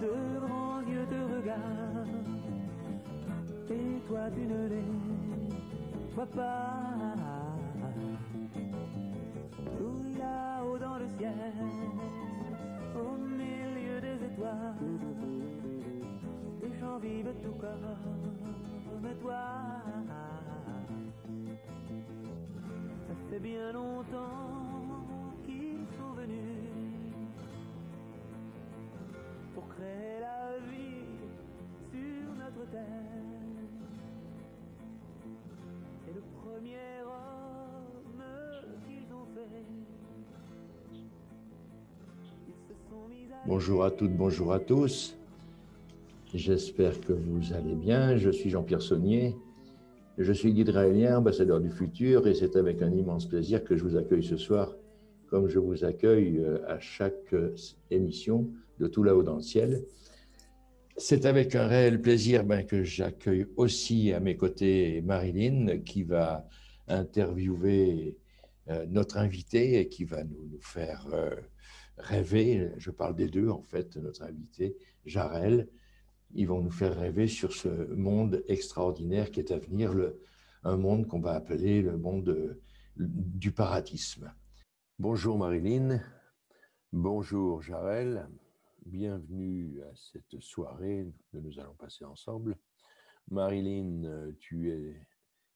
de grands yeux te regardent, et toi tu ne les vois pas. Tout là-haut dans le ciel, au milieu des étoiles, des gens vivent tout comme toi. Ça fait bien longtemps qu'ils sont venus pour créer la vie sur notre terre. C'est le premier homme qu'ils ont fait. Ils se sont mis à... Bonjour à toutes, bonjour à tous. J'espère que vous allez bien. Je suis Jean-Pierre Saunier. Je suis guide raélien, ambassadeur du futur, et c'est avec un immense plaisir que je vous accueille ce soir, comme je vous accueille à chaque émission de Tout là-haut dans le ciel. C'est avec un réel plaisir que j'accueille aussi à mes côtés Marilyn, qui va interviewer notre invité et qui va nous faire rêver. Je parle des deux, en fait, notre invité, Jarel. Ils vont nous faire rêver sur ce monde extraordinaire qui est à venir, un monde qu'on va appeler le monde du paradisme. Bonjour Marilyn, bonjour Jarel, bienvenue à cette soirée que nous allons passer ensemble. Marilyn, tu es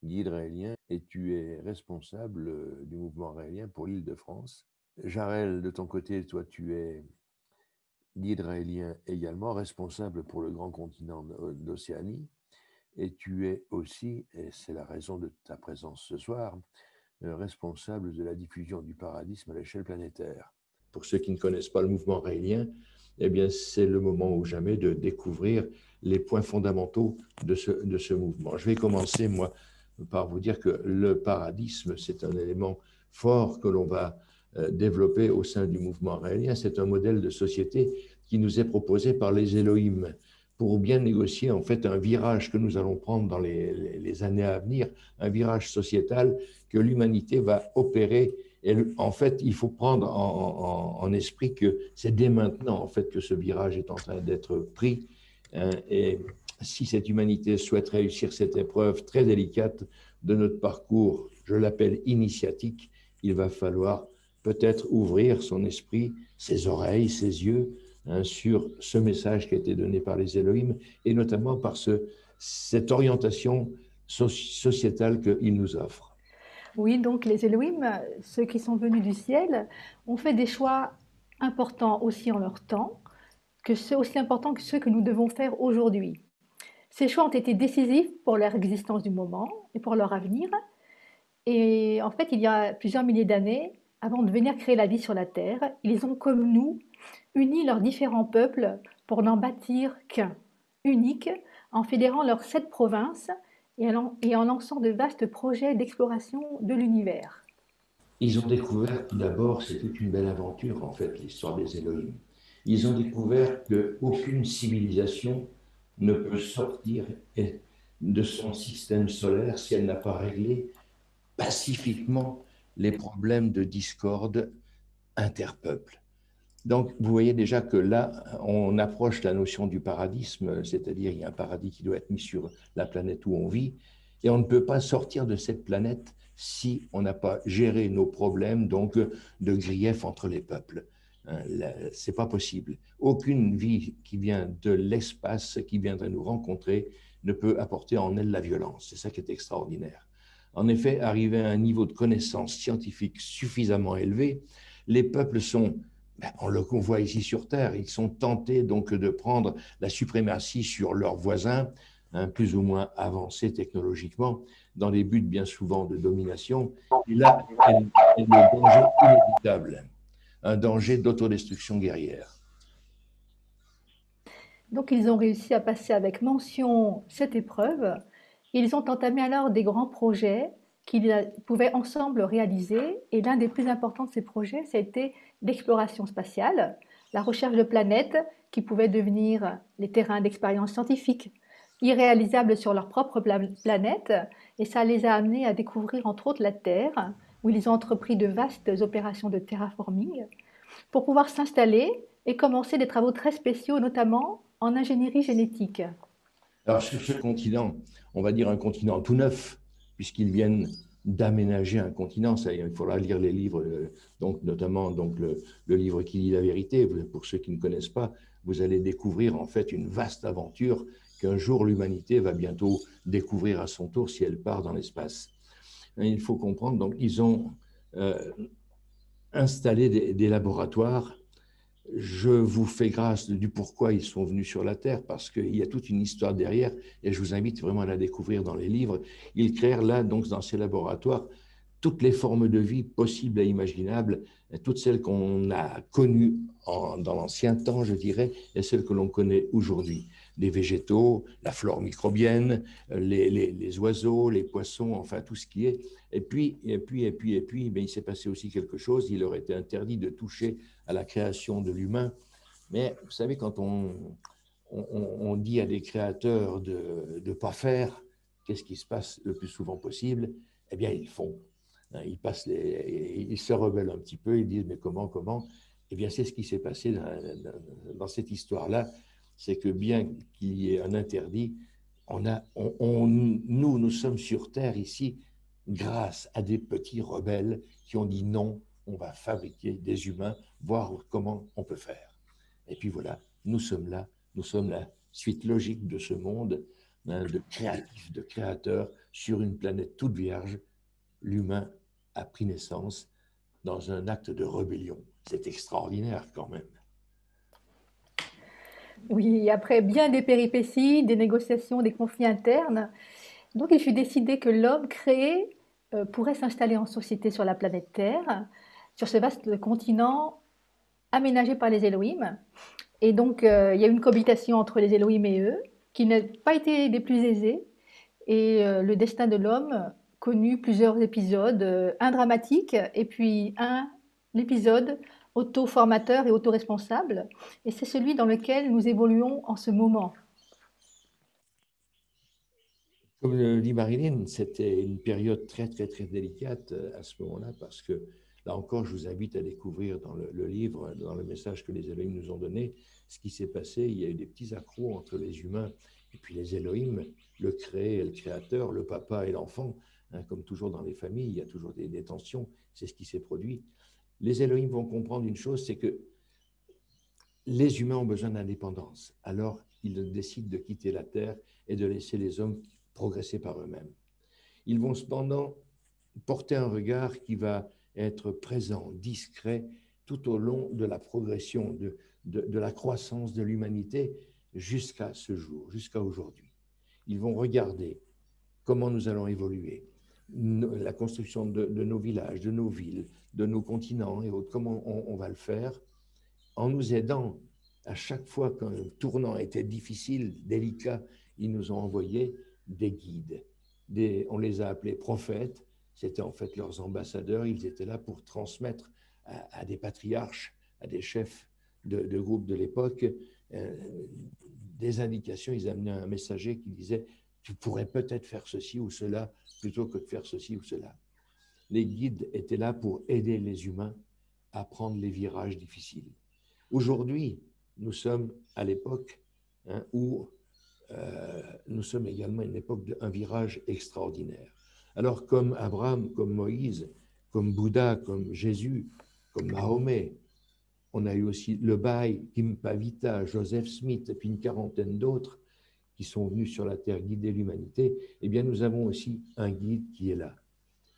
guide raélien et tu es responsable du mouvement raélien pour l'Île-de-France. Jarel, de ton côté, toi tu es guide raélien également, responsable pour le grand continent d'Océanie, et tu es aussi, et c'est la raison de ta présence ce soir, responsable de la diffusion du paradisme à l'échelle planétaire. Pour ceux qui ne connaissent pas le mouvement raélien, eh bien, c'est le moment ou jamais de découvrir les points fondamentaux de ce mouvement. Je vais commencer, moi, par vous dire que le paradisme, c'est un élément fort que l'on va développé au sein du mouvement raélien. C'est un modèle de société qui nous est proposé par les Elohim pour bien négocier en fait un virage que nous allons prendre dans les années à venir, un virage sociétal que l'humanité va opérer. Et en fait, il faut prendre en esprit que c'est dès maintenant en fait que ce virage est en train d'être pris. Et si cette humanité souhaite réussir cette épreuve très délicate de notre parcours, je l'appelle initiatique, il va falloir peut-être ouvrir son esprit, ses oreilles, ses yeux sur ce message qui a été donné par les Elohim et notamment par cette orientation sociétale qu'ils nous offrent. Oui, donc les Elohim, ceux qui sont venus du ciel, ont fait des choix importants aussi en leur temps, aussi importants que ceux que nous devons faire aujourd'hui. Ces choix ont été décisifs pour leur existence du moment et pour leur avenir. Et en fait, il y a plusieurs milliers d'années, avant de venir créer la vie sur la Terre, ils ont, comme nous, uni leurs différents peuples pour n'en bâtir qu'un, unique, en fédérant leurs 7 provinces et en lançant de vastes projets d'exploration de l'univers. Ils ont découvert, tout d'abord, c'est toute une belle aventure, en fait, l'histoire des Elohim. Ils ont découvert qu'aucune civilisation ne peut sortir de son système solaire si elle n'a pas réglé pacifiquement les problèmes de discorde interpeuple. Donc, vous voyez déjà que là, on approche la notion du paradisme, c'est-à-dire il y a un paradis qui doit être mis sur la planète où on vit, et on ne peut pas sortir de cette planète si on n'a pas géré nos problèmes donc de grief entre les peuples. C'est pas possible. Aucune vie qui vient de l'espace, qui viendrait nous rencontrer, ne peut apporter en elle la violence. C'est ça qui est extraordinaire. En effet, arrivé à un niveau de connaissance scientifique suffisamment élevé, les peuples sont, on le voit ici sur Terre, ils sont tentés donc de prendre la suprématie sur leurs voisins, plus ou moins avancés technologiquement, dans des buts bien souvent de domination. Et là est le danger inévitable, un danger d'autodestruction guerrière. Donc ils ont réussi à passer avec mention cette épreuve. Ils ont entamé alors des grands projets qu'ils pouvaient ensemble réaliser. Et l'un des plus importants de ces projets, c'était l'exploration spatiale, la recherche de planètes qui pouvaient devenir les terrains d'expérience scientifique, irréalisables sur leur propre planète. Et ça les a amenés à découvrir entre autres la Terre, où ils ont entrepris de vastes opérations de terraforming pour pouvoir s'installer et commencé des travaux très spéciaux, notamment en ingénierie génétique. Alors, sur ce continent, on va dire un continent tout neuf, puisqu'ils viennent d'aménager un continent. Ça, il faudra lire les livres, donc, notamment donc, le livre qui dit la vérité. Pour ceux qui ne connaissent pas, vous allez découvrir en fait une vaste aventure qu'un jour l'humanité va bientôt découvrir à son tour si elle part dans l'espace. Il faut comprendre, donc, ils ont installé des laboratoires. Je vous fais grâce du pourquoi ils sont venus sur la Terre, parce qu'il y a toute une histoire derrière, et je vous invite vraiment à la découvrir dans les livres. Ils créèrent là, donc, dans ces laboratoires, toutes les formes de vie possibles et imaginables, toutes celles qu'on a connues dans l'ancien temps, je dirais, et celles que l'on connaît aujourd'hui. Les végétaux, la flore microbienne, les oiseaux, les poissons, enfin tout ce qui est. Et puis, ben, il s'est passé aussi quelque chose. Il leur était interdit de toucher à la création de l'humain. Mais vous savez, quand on dit à des créateurs de ne pas faire, qu'est-ce qui se passe le plus souvent possible? Eh bien, ils font. Ils se rebellent un petit peu, ils disent mais comment? Eh bien, c'est ce qui s'est passé dans cette histoire-là, c'est que bien qu'il y ait un interdit, nous sommes sur Terre ici grâce à des petits rebelles qui ont dit non, on va fabriquer des humains, voir comment on peut faire. Et puis voilà, nous sommes la suite logique de ce monde, de créatifs, de créateurs, sur une planète toute vierge. L'humain a pris naissance dans un acte de rébellion. C'est extraordinaire quand même. Oui, après bien des péripéties, des négociations, des conflits internes, donc il fut décidé que l'homme créé pourrait s'installer en société sur la planète Terre, sur ce vaste continent aménagé par les Elohim. Et donc il y a eu une cohabitation entre les Elohim et eux, qui n'a pas été des plus aisées. Et le destin de l'homme connut plusieurs épisodes, un dramatique et puis un épisode auto-formateur et auto-responsable. Et c'est celui dans lequel nous évoluons en ce moment. Comme le dit Marilyn, c'était une période très délicate à ce moment-là, parce que, là encore, je vous invite à découvrir dans le livre, dans le message que les Elohim nous ont donné, ce qui s'est passé. Il y a eu des petits accros entre les humains et puis les Elohim, le créé et le créateur, le papa et l'enfant. Hein, comme toujours dans les familles, il y a toujours des tensions. C'est ce qui s'est produit. Les Elohim vont comprendre une chose, c'est que les humains ont besoin d'indépendance. Alors, ils décident de quitter la Terre et de laisser les hommes progresser par eux-mêmes. Ils vont cependant porter un regard qui va être présent, discret, tout au long de la progression, de la croissance de l'humanité jusqu'à ce jour, jusqu'à aujourd'hui. Ils vont regarder comment nous allons évoluer, la construction de nos villages, de nos villes, de nos continents et autres, comment on va le faire, en nous aidant. À chaque fois qu'un tournant était difficile, délicat, ils nous ont envoyé des guides. On les a appelés prophètes, c'était en fait leurs ambassadeurs. Ils étaient là pour transmettre à des patriarches, à des chefs de groupes de l'époque, des indications. Ils amenaient un messager qui disait « tu pourrais peut-être faire ceci ou cela plutôt que de faire ceci ou cela ». Les guides étaient là pour aider les humains à prendre les virages difficiles. Aujourd'hui, nous sommes à l'époque où nous sommes également à une époque d'un virage extraordinaire. Alors, comme Abraham, comme Moïse, comme Bouddha, comme Jésus, comme Mahomet, on a eu aussi le Bahaï, Kim Pavita, Joseph Smith, et puis une quarantaine d'autres qui sont venus sur la Terre guider l'humanité. Eh bien, nous avons aussi un guide qui est là.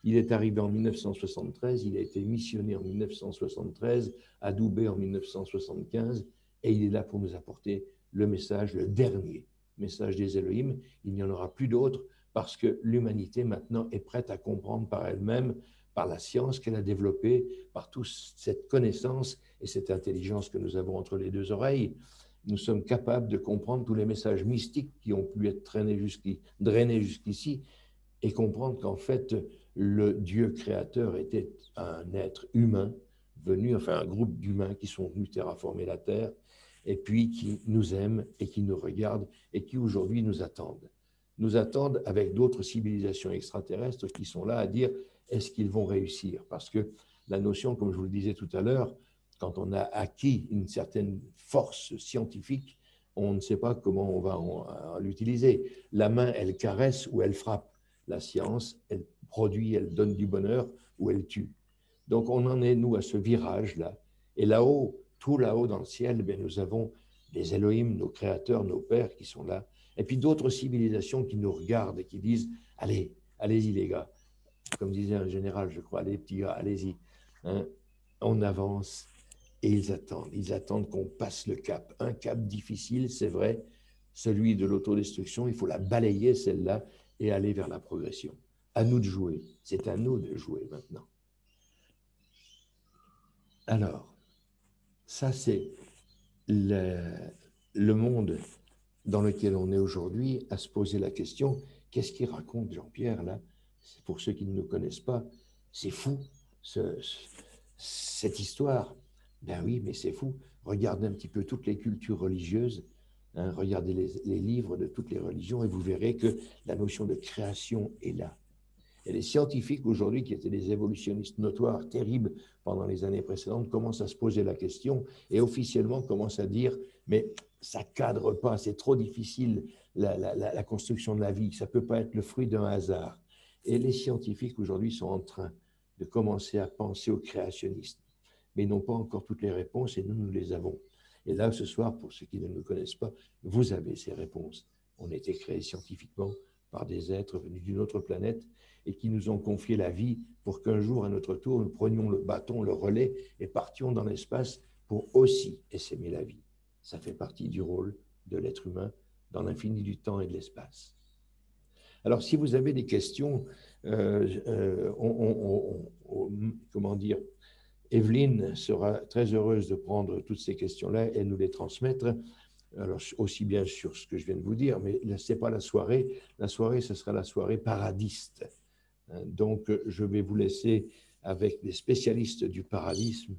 Il est arrivé en 1973, il a été missionné en 1973, adoubé en 1975, et il est là pour nous apporter le message, le dernier message des Elohim. Il n'y en aura plus d'autres, parce que l'humanité maintenant est prête à comprendre par elle-même, par la science qu'elle a développée, par toute cette connaissance et cette intelligence que nous avons entre les deux oreilles. Nous sommes capables de comprendre tous les messages mystiques qui ont pu être drainés jusqu'ici, et comprendre qu'en fait, le Dieu créateur était un être humain venu, enfin un groupe d'humains qui sont venus terraformer la Terre, et puis qui nous aiment et qui nous regardent et qui aujourd'hui nous attendent. Nous attendent avec d'autres civilisations extraterrestres qui sont là à dire est-ce qu'ils vont réussir? Parce que la notion, comme je vous le disais tout à l'heure, quand on a acquis une certaine force scientifique, on ne sait pas comment on va l'utiliser. La main, elle caresse ou elle frappe. La science, elle produit, elle donne du bonheur ou elle tue. Donc on en est, nous, à ce virage-là. Et là-haut, tout là-haut dans le ciel, bien, nous avons les Elohim, nos créateurs, nos pères qui sont là. Et puis d'autres civilisations qui nous regardent et qui disent, allez, allez-y les gars. Comme disait un général, je crois, allez petits gars, allez-y. Hein, on avance. Et ils attendent qu'on passe le cap. Un cap difficile, c'est vrai, celui de l'autodestruction, il faut la balayer, celle-là, et aller vers la progression. À nous de jouer. C'est à nous de jouer maintenant. Alors, ça c'est le monde dans lequel on est aujourd'hui, à se poser la question, qu'est-ce qu'il raconte Jean-Pierre là? Pour ceux qui ne nous connaissent pas, c'est fou, cette histoire. Ben oui, mais c'est fou. Regardez un petit peu toutes les cultures religieuses, hein, regardez les livres de toutes les religions et vous verrez que la notion de création est là. Et les scientifiques aujourd'hui, qui étaient des évolutionnistes notoires, terribles pendant les années précédentes, commencent à se poser la question et officiellement commencent à dire, mais ça ne cadre pas, c'est trop difficile la construction de la vie, ça ne peut pas être le fruit d'un hasard. Et les scientifiques aujourd'hui sont en train de commencer à penser au créationnisme, mais ils n'ont pas encore toutes les réponses et nous les avons. Et là, ce soir, pour ceux qui ne nous connaissent pas, vous avez ces réponses. On a été créés scientifiquement par des êtres venus d'une autre planète et qui nous ont confié la vie pour qu'un jour, à notre tour, nous prenions le bâton, le relais et partions dans l'espace pour aussi essaimer la vie. Ça fait partie du rôle de l'être humain dans l'infini du temps et de l'espace. Alors, si vous avez des questions, comment dire, Evelyne sera très heureuse de prendre toutes ces questions-là et nous les transmettre. Alors, aussi bien sur ce que je viens de vous dire, mais ce n'est pas la soirée. La soirée, ce sera la soirée paradiste. Donc, je vais vous laisser avec des spécialistes du paradisme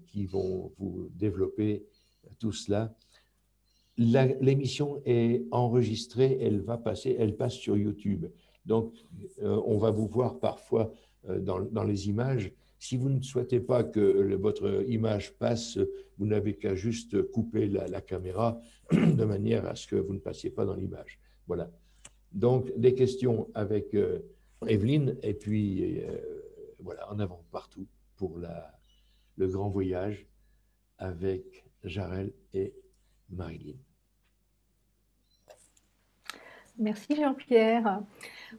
qui vont vous développer tout cela. L'émission est enregistrée, elle passe sur YouTube. Donc, on va vous voir parfois dans les images. Si vous ne souhaitez pas que votre image passe, vous n'avez qu'à juste couper la caméra de manière à ce que vous ne passiez pas dans l'image. Voilà. Donc, des questions avec Evelyne, et puis voilà, en avant partout pour le grand voyage avec Jarel et Marilyn. Merci Jean-Pierre.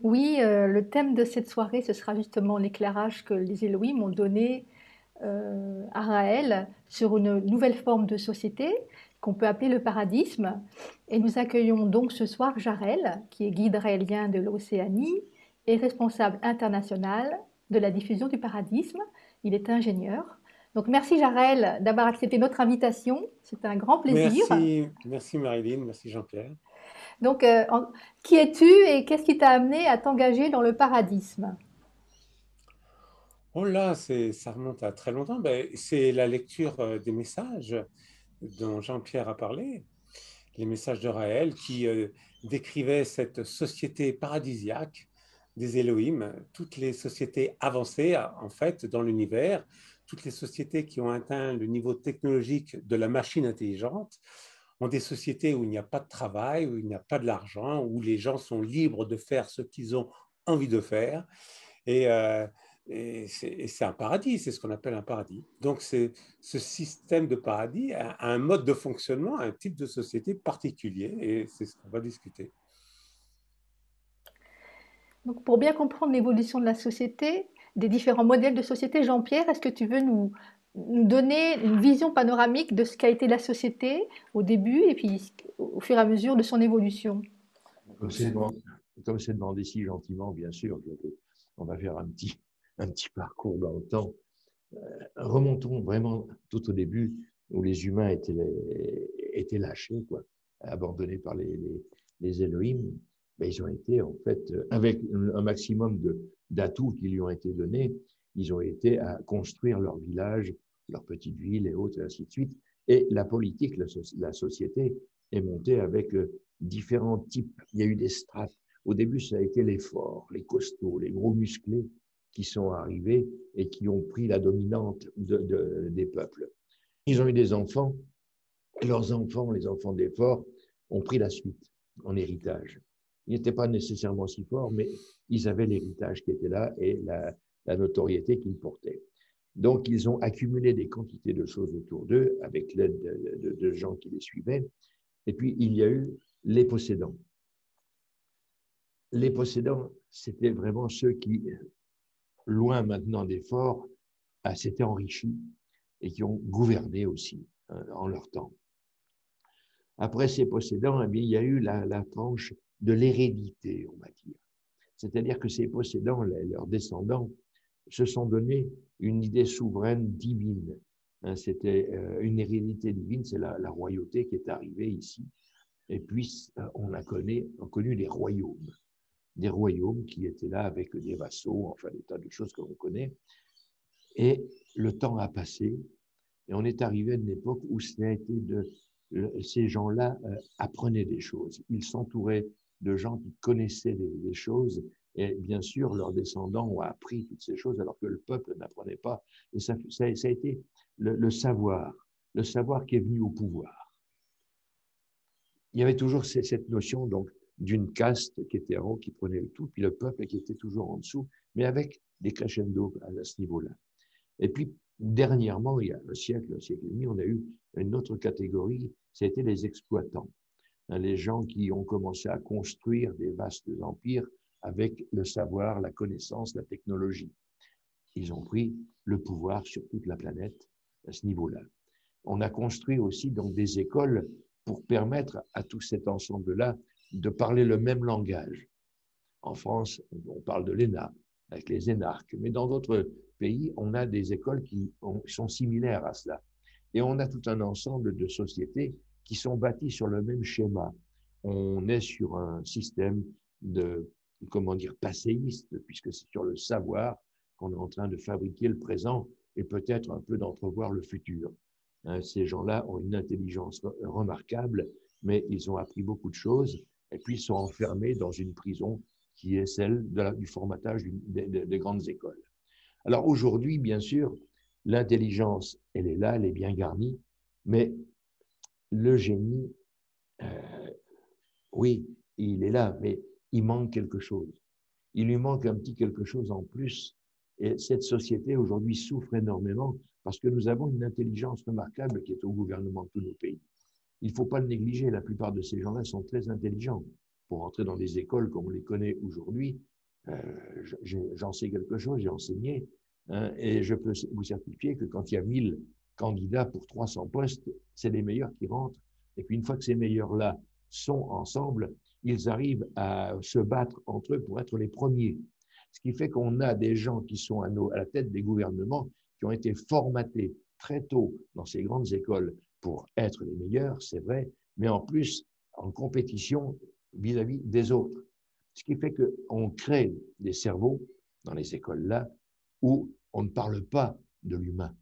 Oui, le thème de cette soirée, ce sera justement l'éclairage que les Elohim ont donné à Raël sur une nouvelle forme de société qu'on peut appeler le paradisme. Et nous accueillons donc ce soir Jarel, qui est guide raélien de l'Océanie et responsable international de la diffusion du paradisme. Il est ingénieur. Donc merci Jarel d'avoir accepté notre invitation. C'est un grand plaisir. Merci Marilyn, merci Jean-Pierre. Donc, qui es-tu et qu'est-ce qui t'a amené à t'engager dans le paradisme? Oh là, ça remonte à très longtemps. C'est la lecture des messages dont Jean-Pierre a parlé, les messages de Raël qui décrivaient cette société paradisiaque des Elohim, toutes les sociétés avancées en fait dans l'univers, toutes les sociétés qui ont atteint le niveau technologique de la machine intelligente, ont des sociétés où il n'y a pas de travail, où il n'y a pas de l'argent, où les gens sont libres de faire ce qu'ils ont envie de faire. Et c'est un paradis, c'est ce qu'on appelle un paradis. Donc, ce système de paradis a un mode de fonctionnement, un type de société particulier, et c'est ce qu'on va discuter. Donc, pour bien comprendre l'évolution de la société, des différents modèles de société, Jean-Pierre, est-ce que tu veux nous donner une vision panoramique de ce qu'a été la société au début et puis au fur et à mesure de son évolution? Comme c'est demandé si gentiment, bien sûr, on va faire un petit parcours dans le temps. Remontons vraiment tout au début où les humains étaient lâchés, quoi, abandonnés par les Elohim. Mais ils ont été, en fait, avec un maximum d'atouts qui lui ont été donnés, ils ont été à construire leur village, leur petite ville et autres, et ainsi de suite. Et la politique, la société est montée avec différents types. Il y a eu des strates. Au début, ça a été les forts, les costauds, les gros musclés qui sont arrivés et qui ont pris la dominante des peuples. Ils ont eu des enfants, et leurs enfants, les enfants des forts, ont pris la suite en héritage. Ils n'étaient pas nécessairement si forts, mais ils avaient l'héritage qui était là et la notoriété qu'ils portaient. Donc, ils ont accumulé des quantités de choses autour d'eux avec l'aide de gens qui les suivaient. Et puis, il y a eu les possédants. Les possédants, c'était vraiment ceux qui, loin maintenant des forts, s'étaient enrichis et qui ont gouverné aussi en leur temps. Après ces possédants, eh bien, il y a eu la tranche de l'hérédité, on va dire. C'est-à-dire que ces possédants, leurs descendants, se sont donné une idée souveraine divine. C'était une hérédité divine, c'est la royauté qui est arrivée ici. Et puis, on a connu les royaumes. Des royaumes qui étaient là avec des vassaux, enfin des tas de choses que l'on connaît. Et le temps a passé, et on est arrivé à une époque où ces gens-là apprenaient des choses. Ils s'entouraient de gens qui connaissaient des choses, et bien sûr, leurs descendants ont appris toutes ces choses, alors que le peuple n'apprenait pas. Et ça a été le savoir qui est venu au pouvoir. Il y avait toujours cette notion donc d'une caste qui était en haut, qui prenait le tout, puis le peuple qui était toujours en dessous, mais avec des crescendo à ce niveau-là. Et puis, dernièrement, il y a un siècle et demi, on a eu une autre catégorie, c'était les exploitants. Les gens qui ont commencé à construire des vastes empires avec le savoir, la connaissance, la technologie. Ils ont pris le pouvoir sur toute la planète à ce niveau-là. On a construit aussi donc des écoles pour permettre à tout cet ensemble-là de parler le même langage. En France, on parle de l'ENA, avec les énarques, mais dans d'autres pays, on a des écoles qui sont similaires à cela. Et on a tout un ensemble de sociétés qui sont bâties sur le même schéma. On est sur un système passéiste, puisque c'est sur le savoir qu'on est en train de fabriquer le présent et peut-être un peu d'entrevoir le futur. Ces gens-là ont une intelligence remarquable, mais ils ont appris beaucoup de choses et puis ils sont enfermés dans une prison qui est celle du formatage des grandes écoles. Alors aujourd'hui, bien sûr, l'intelligence, elle est là, elle est bien garnie, mais le génie, oui, il est là, mais il manque quelque chose. Il lui manque un petit quelque chose en plus. Et cette société aujourd'hui souffre énormément parce que nous avons une intelligence remarquable qui est au gouvernement de tous nos pays. Il ne faut pas le négliger, la plupart de ces gens-là sont très intelligents. Pour entrer dans des écoles comme on les connaît aujourd'hui, j'en sais quelque chose, j'ai enseigné, et je peux vous certifier que quand il y a 1000 candidats pour 300 postes, c'est les meilleurs qui rentrent. Et puis une fois que ces meilleurs-là sont ensemble, ils arrivent à se battre entre eux pour être les premiers. Ce qui fait qu'on a des gens qui sont à la tête des gouvernements qui ont été formatés très tôt dans ces grandes écoles pour être les meilleurs, c'est vrai, mais en plus en compétition vis-à-vis des autres. Ce qui fait qu'on crée des cerveaux dans les écoles-là où on ne parle pas de l'humain,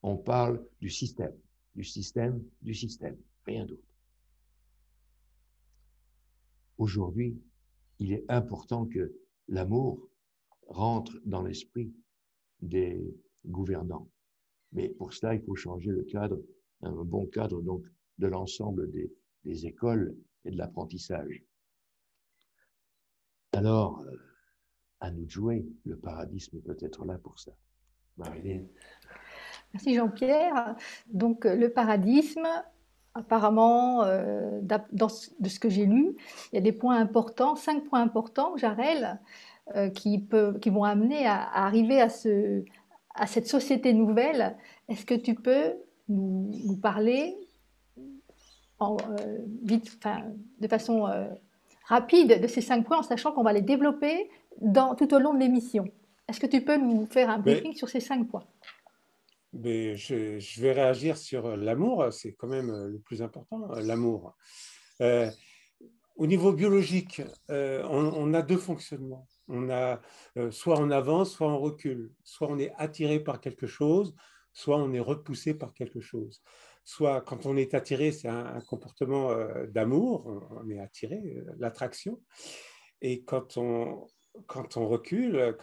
on parle du système, rien d'autre. Aujourd'hui, il est important que l'amour rentre dans l'esprit des gouvernants. Mais pour cela, il faut changer le cadre, un bon cadre donc de l'ensemble des écoles et de l'apprentissage. Alors, à nous de jouer, le paradisme peut être là pour ça. Marilyn. Merci Jean-Pierre. Donc le paradisme, apparemment, de ce que j'ai lu, il y a des points importants, 5 points importants, Jarel, qui vont amener à arriver à cette société nouvelle. Est-ce que tu peux nous parler de façon rapide de ces 5 points, en sachant qu'on va les développer tout au long de l'émission? Est-ce que tu peux nous faire un briefing sur ces 5 points? Mais je vais réagir sur l'amour, c'est quand même le plus important, l'amour. Au niveau biologique, on a 2 fonctionnements. On a soit on avance, soit on recule. Soit on est attiré par quelque chose, soit on est repoussé par quelque chose. Soit quand on est attiré, c'est un comportement d'amour, on est attiré, l'attraction. Et quand on quand on recule,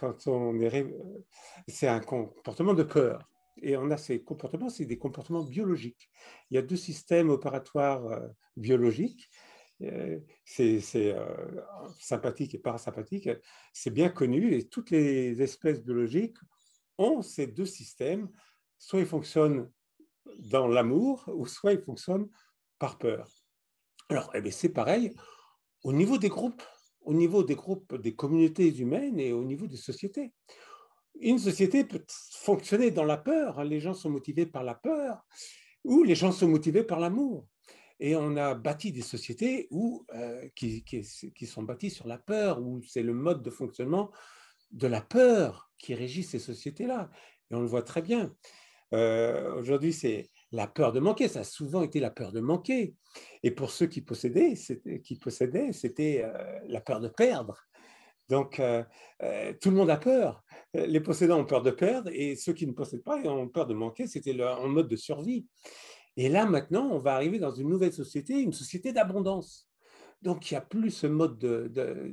c'est un comportement de peur. Et on a ces comportements, c'est des comportements biologiques. Il y a deux systèmes opératoires biologiques, c'est sympathique et parasympathique. C'est bien connu et toutes les espèces biologiques ont ces deux systèmes. Soit ils fonctionnent dans l'amour, ou soit ils fonctionnent par peur. Alors, eh bien, c'est pareil au niveau des groupes, des communautés humaines et au niveau des sociétés. Une société peut fonctionner dans la peur, les gens sont motivés par la peur, ou les gens sont motivés par l'amour. Et on a bâti des sociétés qui sont bâties sur la peur, où c'est le mode de fonctionnement de la peur qui régit ces sociétés-là. Et on le voit très bien. Aujourd'hui, c'est la peur de manquer. Ça a souvent été la peur de manquer. Et pour ceux qui possédaient, c'était la peur de perdre. Donc, tout le monde a peur. Les possédants ont peur de perdre et ceux qui ne possèdent pas ont peur de manquer. C'était en mode de survie. Et là, maintenant, on va arriver dans une nouvelle société, une société d'abondance. Donc, il n'y a plus ce mode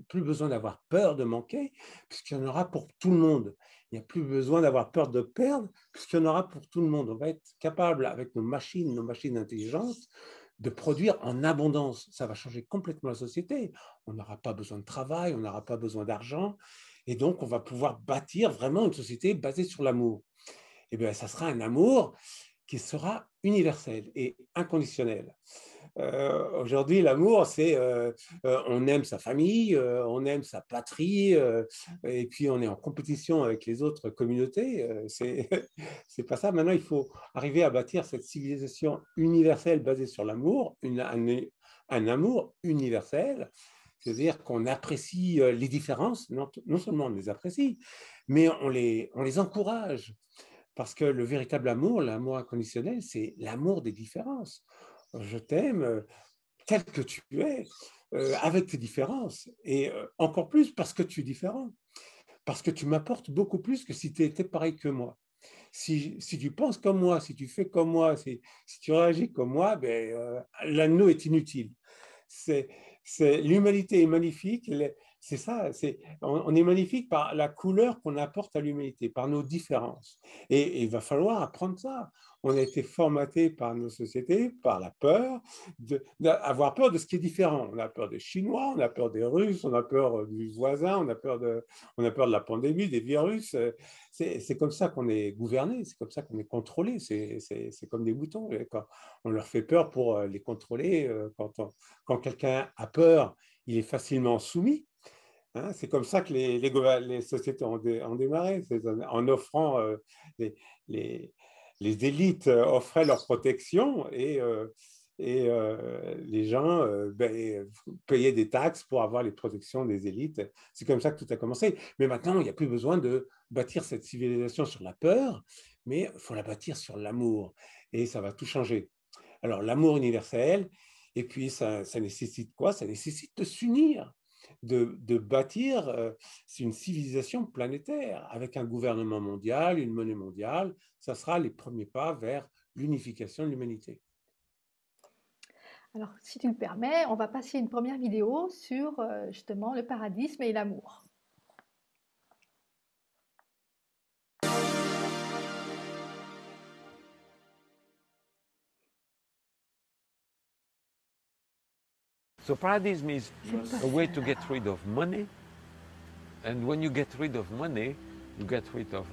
plus besoin d'avoir peur de manquer, puisqu'il y en aura pour tout le monde. Il n'y a plus besoin d'avoir peur de perdre, puisqu'il y en aura pour tout le monde. On va être capable, avec nos machines intelligentes, de produire en abondance. Ça va changer complètement la société. On n'aura pas besoin de travail, on n'aura pas besoin d'argent, et donc on va pouvoir bâtir vraiment une société basée sur l'amour. Et bien, ça sera un amour qui sera universel et inconditionnel. Aujourd'hui, l'amour, c'est on aime sa famille, on aime sa patrie, et puis on est en compétition avec les autres communautés. C'est pas ça. Maintenant, il faut arriver à bâtir cette civilisation universelle basée sur l'amour, un amour universel, c'est-à-dire qu'on apprécie les différences, non seulement on les apprécie, mais on les encourage. Parce que le véritable amour, l'amour inconditionnel, c'est l'amour des différences. Je t'aime tel que tu es, avec tes différences, et encore plus parce que tu es différent, parce que tu m'apportes beaucoup plus que si tu étais pareil que moi. Si tu penses comme moi, si tu fais comme moi, si tu réagis comme moi, ben, l'anneau est inutile. L'humanité est magnifique, c'est ça, on est magnifique par la couleur qu'on apporte à l'humanité, par nos différences. Et il va falloir apprendre ça. On a été formaté par nos sociétés, par la peur, d'avoir peur de ce qui est différent. On a peur des Chinois, on a peur des Russes, on a peur du voisin, on a peur de la pandémie, des virus. C'est comme ça qu'on est gouverné, c'est comme ça qu'on est contrôlé. C'est comme des boutons. Quand on leur fait peur pour les contrôler, quand quelqu'un a peur, il est facilement soumis. Hein, c'est comme ça que les sociétés ont démarré, en offrant les élites offraient leur protection et les gens payaient des taxes pour avoir les protections des élites. C'est comme ça que tout a commencé. Mais maintenant, il n'y a plus besoin de bâtir cette civilisation sur la peur, mais il faut la bâtir sur l'amour. Et ça va tout changer. Alors, l'amour universel, et puis ça nécessite quoi? Ça nécessite de s'unir, de bâtir une civilisation planétaire avec un gouvernement mondial, une monnaie mondiale. Ça sera les premiers pas vers l'unification de l'humanité. Alors, si tu le permets, on va passer une première vidéo sur justement le paradisme et l'amour. So paradism is a way to get rid of money, and when you get rid of money, you get rid of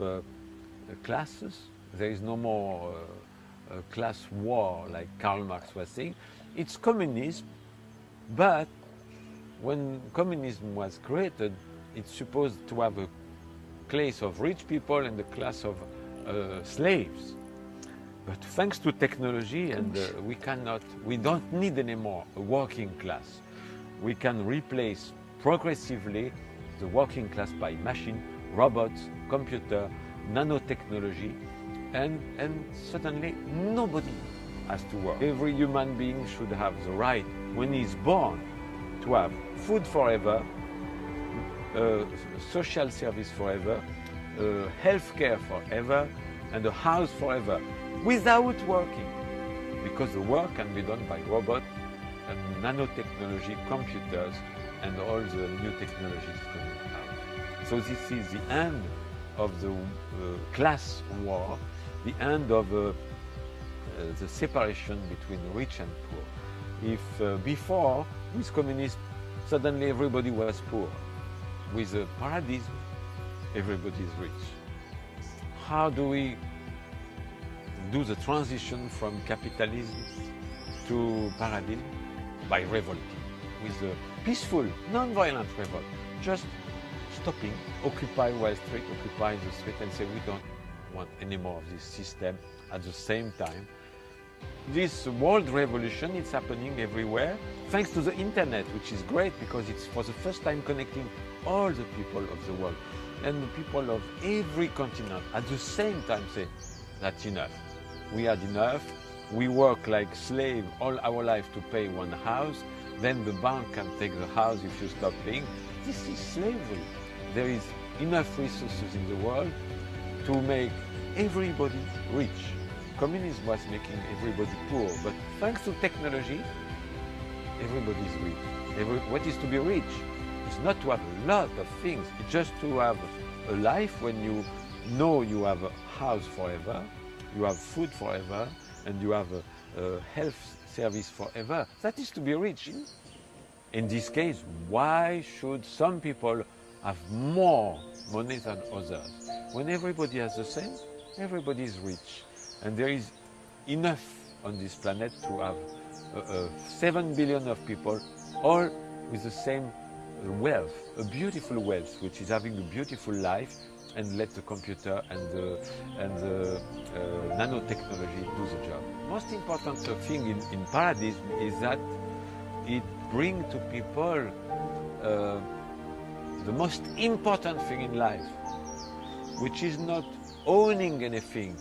classes. There is no more a class war like Karl Marx was saying. It's communism, but when communism was created, it's supposed to have a class of rich people and a class of slaves. But thanks to technology, and we don't need anymore a working class. We can replace progressively the working class by machine, robots, computer, nanotechnology, and suddenly nobody has to work. Every human being should have the right, when he's born, to have food forever, social service forever, healthcare forever, and a house forever, without working, because the work can be done by robots and nanotechnology, computers, and all the new technologies coming out. So this is the end of the class war, the end of the separation between rich and poor. If before, with communism, suddenly everybody was poor. With the paradism, everybody is rich. How do we do the transition from capitalism to paradism? By revolting, with a peaceful, non-violent revolt. Just stopping, occupy Wall Street, occupy the street and say we don't want any more of this system. At the same time, this world revolution is happening everywhere thanks to the internet, which is great because it's for the first time connecting all the people of the world and the people of every continent at the same time say that's enough. We had enough. We work like slaves all our life to pay one house, then the bank can take the house if you stop paying. This is slavery. There is enough resources in the world to make everybody rich. Communism was making everybody poor, but thanks to technology, everybody is rich. What is to be rich? It's not to have a lot of things, it's just to have a life when you know you have a house forever, you have food forever, and you have a health service forever. That is to be rich. In this case, why should some people have more money than others? When everybody has the same, everybody is rich. And there is enough on this planet to have 7 billion of people, all with the same wealth, a beautiful wealth, which is having a beautiful life, and let the computer and the nanotechnology do the job. Most important thing in paradism is that it brings to people the most important thing in life, which is not owning anything,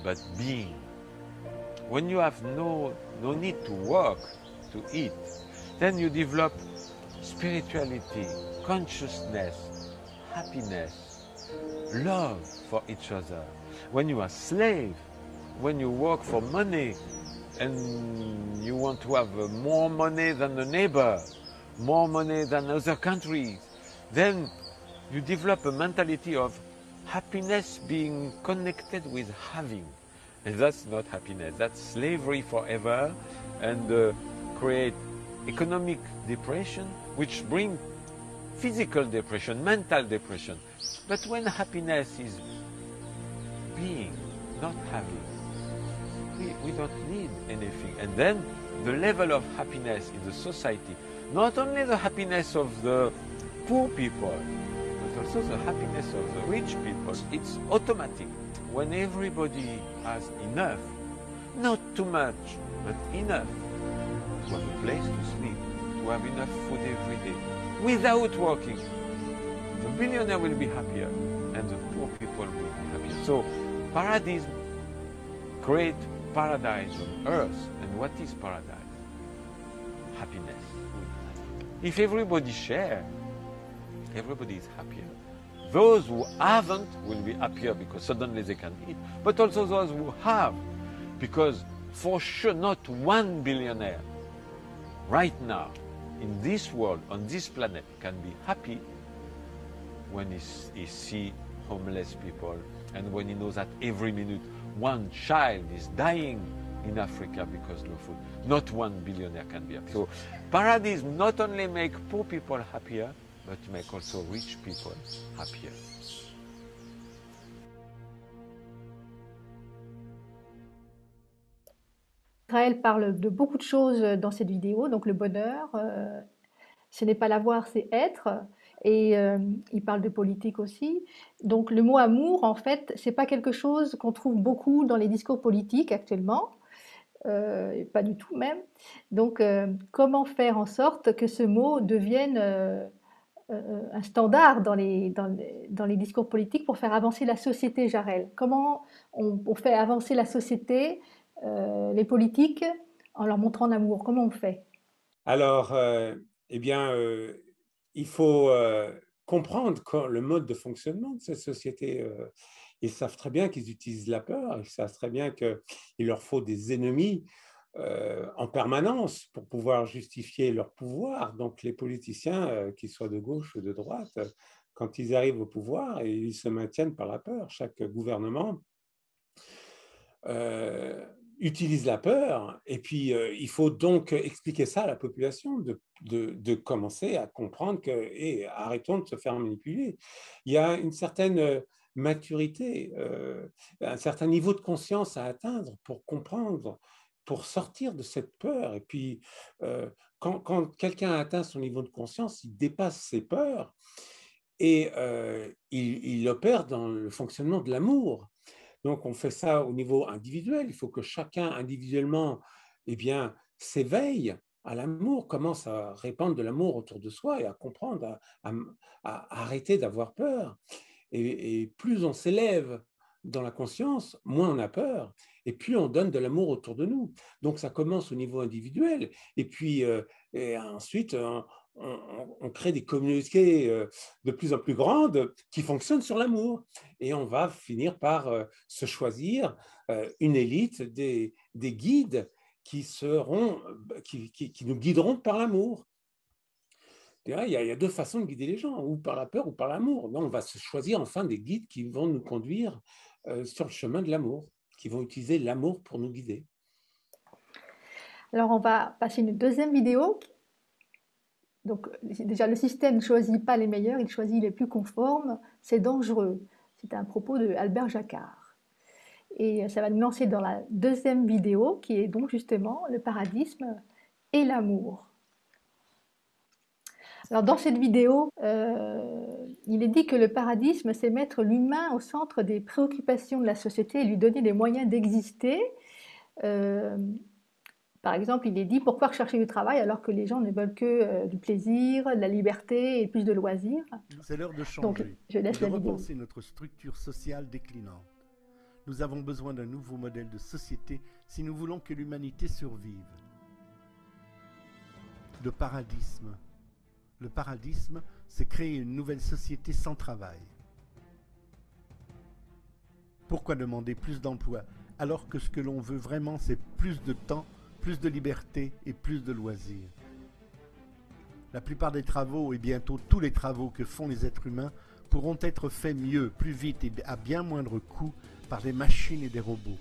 but being. When you have no need to work, to eat, then you develop spirituality, consciousness, happiness, love for each other. When you are slave, when you work for money and you want to have more money than the neighbor, more money than other countries, then you develop a mentality of happiness being connected with having. And that's not happiness, that's slavery forever, and create economic depression, which brings physical depression, mental depression. But when happiness is being, not having, we don't need anything. And then the level of happiness in the society, not only the happiness of the poor people, but also the happiness of the rich people, it's automatic. When everybody has enough, not too much, but enough, to have a place to sleep, to have enough food every day, without working, the billionaire will be happier and the poor people will be happier. So paradism creates paradise on earth. And what is paradise? Happiness. If everybody shares, everybody is happier. Those who haven't will be happier because suddenly they can eat, but also those who have, because for sure not one billionaire right now in this world, on this planet, can be happy when he sees homeless people and when he knows that every minute one child is dying in Africa because no food. Not one billionaire can be happy. So paradism not only make poor people happier, but make also rich people happier. Israël parle de beaucoup de choses dans cette vidéo, donc le bonheur, ce n'est pas l'avoir, c'est être, et il parle de politique aussi. Donc le mot amour, en fait, c'est pas quelque chose qu'on trouve beaucoup dans les discours politiques actuellement, pas du tout même. Donc comment faire en sorte que ce mot devienne un standard dans les discours politiques pour faire avancer la société, Jarel? Comment on fait avancer la société, les politiques, en leur montrant l'amour? Comment on fait? Alors, eh bien, il faut comprendre le mode de fonctionnement de cette société. Ils savent très bien qu'ils utilisent la peur, ils savent très bien qu'il leur faut des ennemis en permanence pour pouvoir justifier leur pouvoir. Donc les politiciens, qu'ils soient de gauche ou de droite, quand ils arrivent au pouvoir, et ils se maintiennent par la peur. Chaque gouvernement utilise la peur, et puis il faut donc expliquer ça à la population, de commencer à comprendre que, et arrêtons de se faire manipuler. Il y a une certaine maturité, un certain niveau de conscience à atteindre pour comprendre, pour sortir de cette peur. Et puis, quand quelqu'un a atteint son niveau de conscience, il dépasse ses peurs et il opère dans le fonctionnement de l'amour. Donc, on fait ça au niveau individuel. Il faut que chacun individuellement, eh bien, s'éveille à l'amour, commence à répandre de l'amour autour de soi et à comprendre, à arrêter d'avoir peur. Et plus on s'élève dans la conscience, moins on a peur, et plus on donne de l'amour autour de nous. Donc, ça commence au niveau individuel, et puis et ensuite, on crée des communautés de plus en plus grandes qui fonctionnent sur l'amour. Et on va finir par se choisir une élite des guides qui nous guideront par l'amour. Il y a deux façons de guider les gens, ou par la peur ou par l'amour. On va se choisir enfin des guides qui vont nous conduire sur le chemin de l'amour, qui vont utiliser l'amour pour nous guider. Alors, on va passer une deuxième vidéo. Donc, déjà, le système ne choisit pas les meilleurs, il choisit les plus conformes. C'est dangereux. C'est un propos de Albert Jacquard. Et ça va nous lancer dans la deuxième vidéo, qui est donc justement le paradisme et l'amour. Alors, dans cette vidéo, il est dit que le paradisme, c'est mettre l'humain au centre des préoccupations de la société et lui donner les moyens d'exister. Par exemple, il est dit pourquoi rechercher du travail alors que les gens ne veulent que du plaisir, de la liberté et plus de loisirs. C'est l'heure de changer. Donc, je laisse la vidéo. Repenser notre structure sociale déclinante. Nous avons besoin d'un nouveau modèle de société si nous voulons que l'humanité survive. Le paradisme. Le paradisme, c'est créer une nouvelle société sans travail. Pourquoi demander plus d'emplois alors que ce que l'on veut vraiment, c'est plus de temps, plus de liberté et plus de loisirs? La plupart des travaux et bientôt tous les travaux que font les êtres humains pourront être faits mieux, plus vite et à bien moindre coût par des machines et des robots.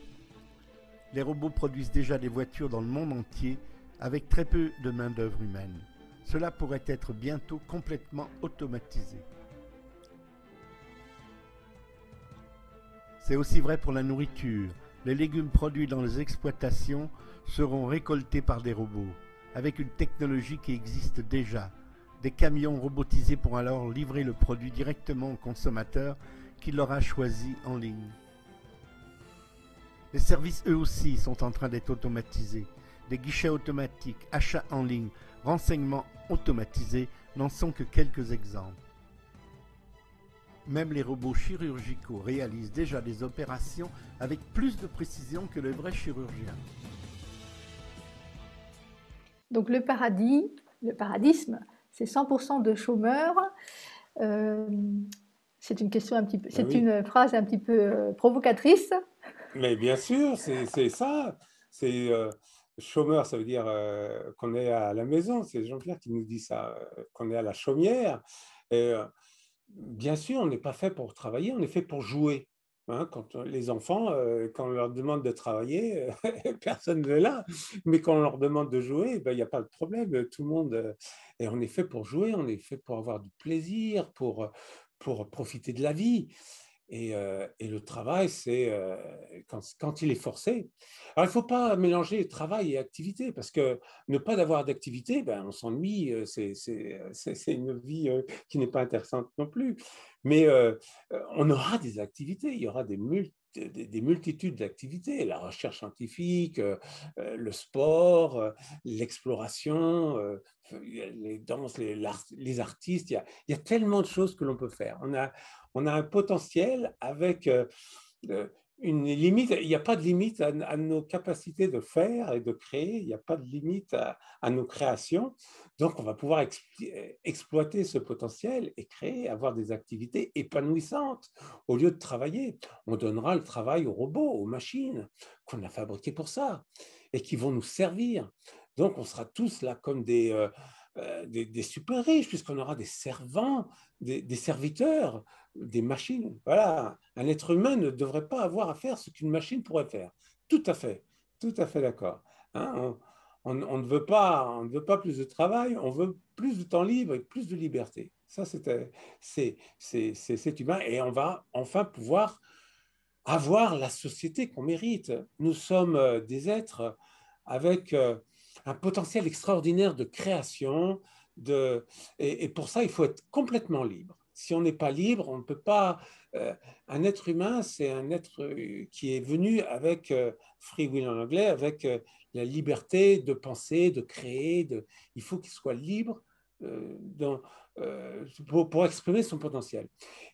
Les robots produisent déjà des voitures dans le monde entier avec très peu de main-d'œuvre humaine. Cela pourrait être bientôt complètement automatisé. C'est aussi vrai pour la nourriture. Les légumes produits dans les exploitations seront récoltés par des robots, avec une technologie qui existe déjà. Des camions robotisés pourront alors livrer le produit directement au consommateur qui l'aura choisi en ligne. Les services eux aussi sont en train d'être automatisés. Des guichets automatiques, achats en ligne, renseignements automatisés n'en sont que quelques exemples. Même les robots chirurgicaux réalisent déjà des opérations avec plus de précision que le vrai chirurgien. Donc le paradisme, c'est 100% de chômeurs. C'est une question une phrase un petit peu provocatrice. Mais bien sûr, c'est ça. C'est chômeur, ça veut dire qu'on est à la maison. C'est Jean-Pierre qui nous dit ça, qu'on est à la chaumière. Et, bien sûr, on n'est pas fait pour travailler, on est fait pour jouer. Hein, quand les enfants, quand on leur demande de travailler, personne ne est là. Mais quand on leur demande de jouer, ben, il n'y a pas de problème. Tout le monde. Et on est fait pour jouer, on est fait pour avoir du plaisir, pour profiter de la vie. Et le travail, c'est quand il est forcé. Alors, il ne faut pas mélanger travail et activité, parce que ne pas avoir d'activité, ben, on s'ennuie, c'est une vie qui n'est pas intéressante non plus. Mais on aura des activités, il y aura des multitudes d'activités, la recherche scientifique, le sport, l'exploration, les danses, les artistes, il y a tellement de choses que l'on peut faire. On a un potentiel avec une limite. Il n'y a pas de limite à nos capacités de faire et de créer. Il n'y a pas de limite à nos créations. Donc, on va pouvoir exploiter ce potentiel et créer, avoir des activités épanouissantes au lieu de travailler. On donnera le travail aux robots, aux machines qu'on a fabriquées pour ça et qui vont nous servir. Donc, on sera tous là comme des des super riches, puisqu'on aura des servants, des serviteurs, des machines. Voilà, un être humain ne devrait pas avoir à faire ce qu'une machine pourrait faire. Tout à fait d'accord. Hein, on ne veut pas, on ne veut pas plus de travail, on veut plus de temps libre et plus de liberté. Ça, c'est humain et on va enfin pouvoir avoir la société qu'on mérite. Nous sommes des êtres avec un potentiel extraordinaire de création, et pour ça, il faut être complètement libre. Si on n'est pas libre, on ne peut pas. Un être humain, c'est un être qui est venu avec free will en anglais, avec la liberté de penser, de créer. Il faut qu'il soit libre pour exprimer son potentiel.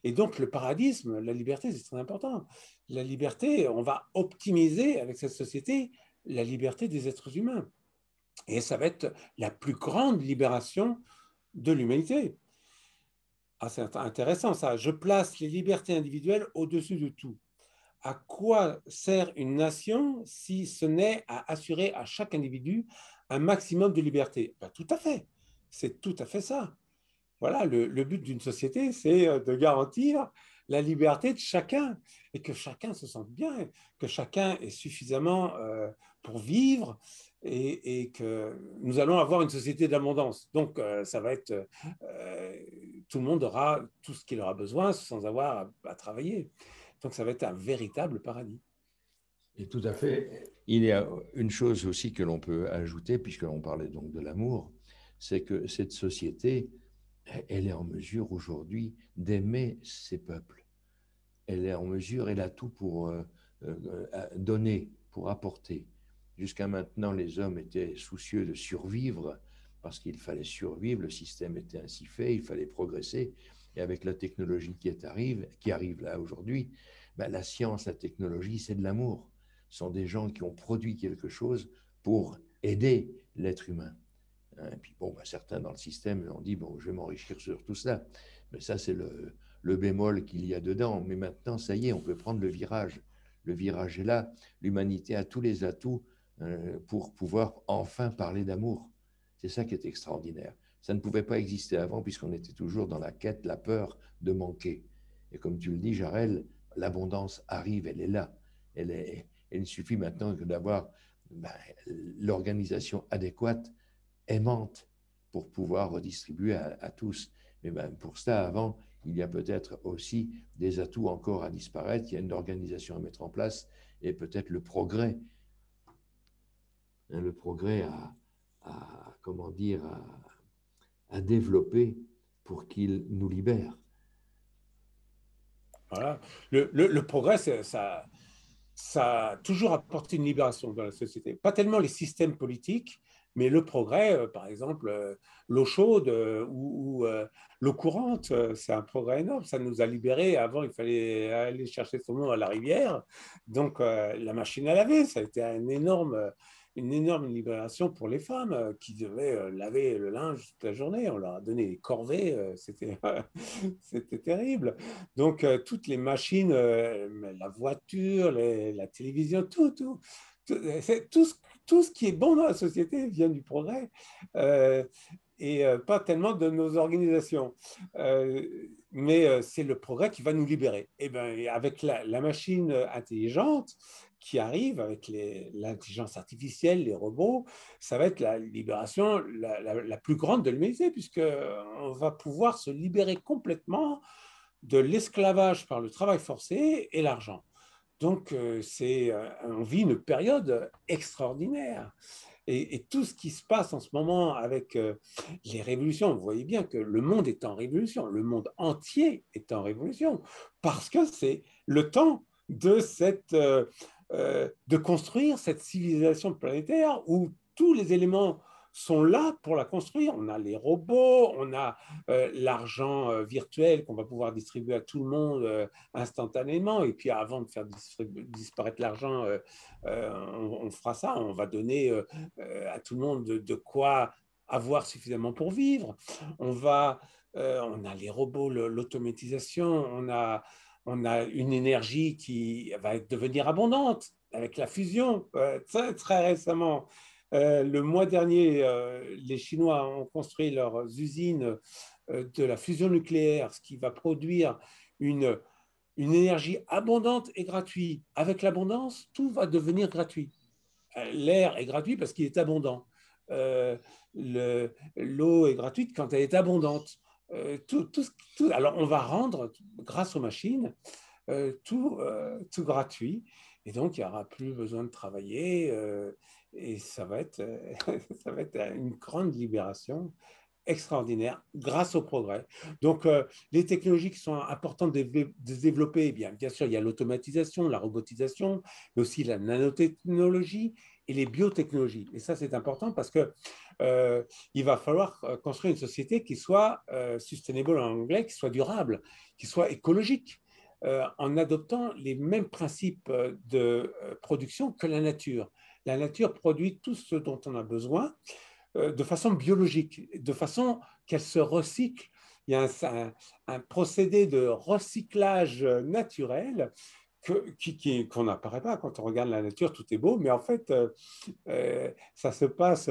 Et donc, le paradisme, la liberté, c'est très important. La liberté, on va optimiser avec cette société la liberté des êtres humains. Et ça va être la plus grande libération de l'humanité. Ah, c'est intéressant ça. Je place les libertés individuelles au-dessus de tout. À quoi sert une nation si ce n'est à assurer à chaque individu un maximum de liberté? Ben, tout à fait. C'est tout à fait ça. Voilà, le but d'une société, c'est de garantir la liberté de chacun et que chacun se sente bien, que chacun ait suffisamment pour vivre et que nous allons avoir une société d'abondance. Donc, ça va être, tout le monde aura tout ce qu'il aura besoin sans avoir à travailler. Donc, ça va être un véritable paradis. Et tout à fait. Il y a une chose aussi que l'on peut ajouter, puisque l'on parlait donc de l'amour, c'est que cette société, elle est en mesure aujourd'hui d'aimer ses peuples. Elle est en mesure, elle a tout pour donner, pour apporter. Jusqu'à maintenant, les hommes étaient soucieux de survivre parce qu'il fallait survivre, le système était ainsi fait, il fallait progresser. Et avec la technologie qui arrive là aujourd'hui, ben, la science, la technologie, c'est de l'amour. Ce sont des gens qui ont produit quelque chose pour aider l'être humain. Et puis bon, ben, certains dans le système ont dit, bon, je vais m'enrichir sur tout cela. Mais ça, c'est le bémol qu'il y a dedans. Mais maintenant, ça y est, on peut prendre le virage. Le virage est là. L'humanité a tous les atouts pour pouvoir enfin parler d'amour. C'est ça qui est extraordinaire. Ça ne pouvait pas exister avant puisqu'on était toujours dans la quête, la peur de manquer. Et comme tu le dis, Jarel, l'abondance arrive, elle est là. Il suffit maintenant d'avoir ben, l'organisation adéquate, aimante, pour pouvoir redistribuer à tous. Mais ben, pour ça, avant, il y a peut-être aussi des atouts encore à disparaître, il y a une organisation à mettre en place et peut-être le progrès comment dire, à développer pour qu'il nous libère. Voilà. Le progrès, ça a toujours apporté une libération dans la société. Pas tellement les systèmes politiques, mais le progrès, par exemple, l'eau chaude ou l'eau courante, c'est un progrès énorme. Ça nous a libérés. Avant, il fallait aller chercher son eau à la rivière. Donc, la machine à laver, ça a été une énorme libération pour les femmes qui devaient laver le linge toute la journée. On leur a donné des corvées, c'était terrible. Donc, toutes les machines, la voiture, la télévision, tout ce qui est bon dans la société vient du progrès et pas tellement de nos organisations. Mais c'est le progrès qui va nous libérer. Et ben, avec la machine intelligente qui arrive, avec l'intelligence artificielle, les robots, ça va être la libération la plus grande de l'humanité, puisqu'on va pouvoir se libérer complètement de l'esclavage par le travail forcé et l'argent. Donc, on vit une période extraordinaire. Et tout ce qui se passe en ce moment avec les révolutions, vous voyez bien que le monde est en révolution, le monde entier est en révolution, parce que c'est le temps de construire cette civilisation planétaire où tous les éléments sont là pour la construire. On a les robots, on a l'argent virtuel qu'on va pouvoir distribuer à tout le monde instantanément. Et puis avant de faire disparaître l'argent, on fera ça. On va donner à tout le monde de quoi avoir suffisamment pour vivre. On a les robots, l'automatisation, on a une énergie qui va devenir abondante avec la fusion. Très récemment, Le mois dernier, les Chinois ont construit leurs usines de la fusion nucléaire, ce qui va produire une énergie abondante et gratuite. Avec l'abondance, tout va devenir gratuit. L'air est gratuit parce qu'il est abondant. L'eau est gratuite quand elle est abondante. Alors, on va rendre, grâce aux machines, tout gratuit. Et donc, il n'y aura plus besoin de travailler. Et ça va être, ça va être une grande libération extraordinaire grâce au progrès. Donc, les technologies qui sont importantes de développer, eh bien sûr, il y a l'automatisation, la robotisation, mais aussi la nanotechnologie et les biotechnologies. Et ça, c'est important parce que il va falloir construire une société qui soit sustainable en anglais, qui soit durable, qui soit écologique, en adoptant les mêmes principes de production que la nature. La nature produit tout ce dont on a besoin de façon biologique, de façon qu'elle se recycle. Il y a un procédé de recyclage naturel qu'on n'apparaît pas quand on regarde la nature, tout est beau, mais en fait, ça se passe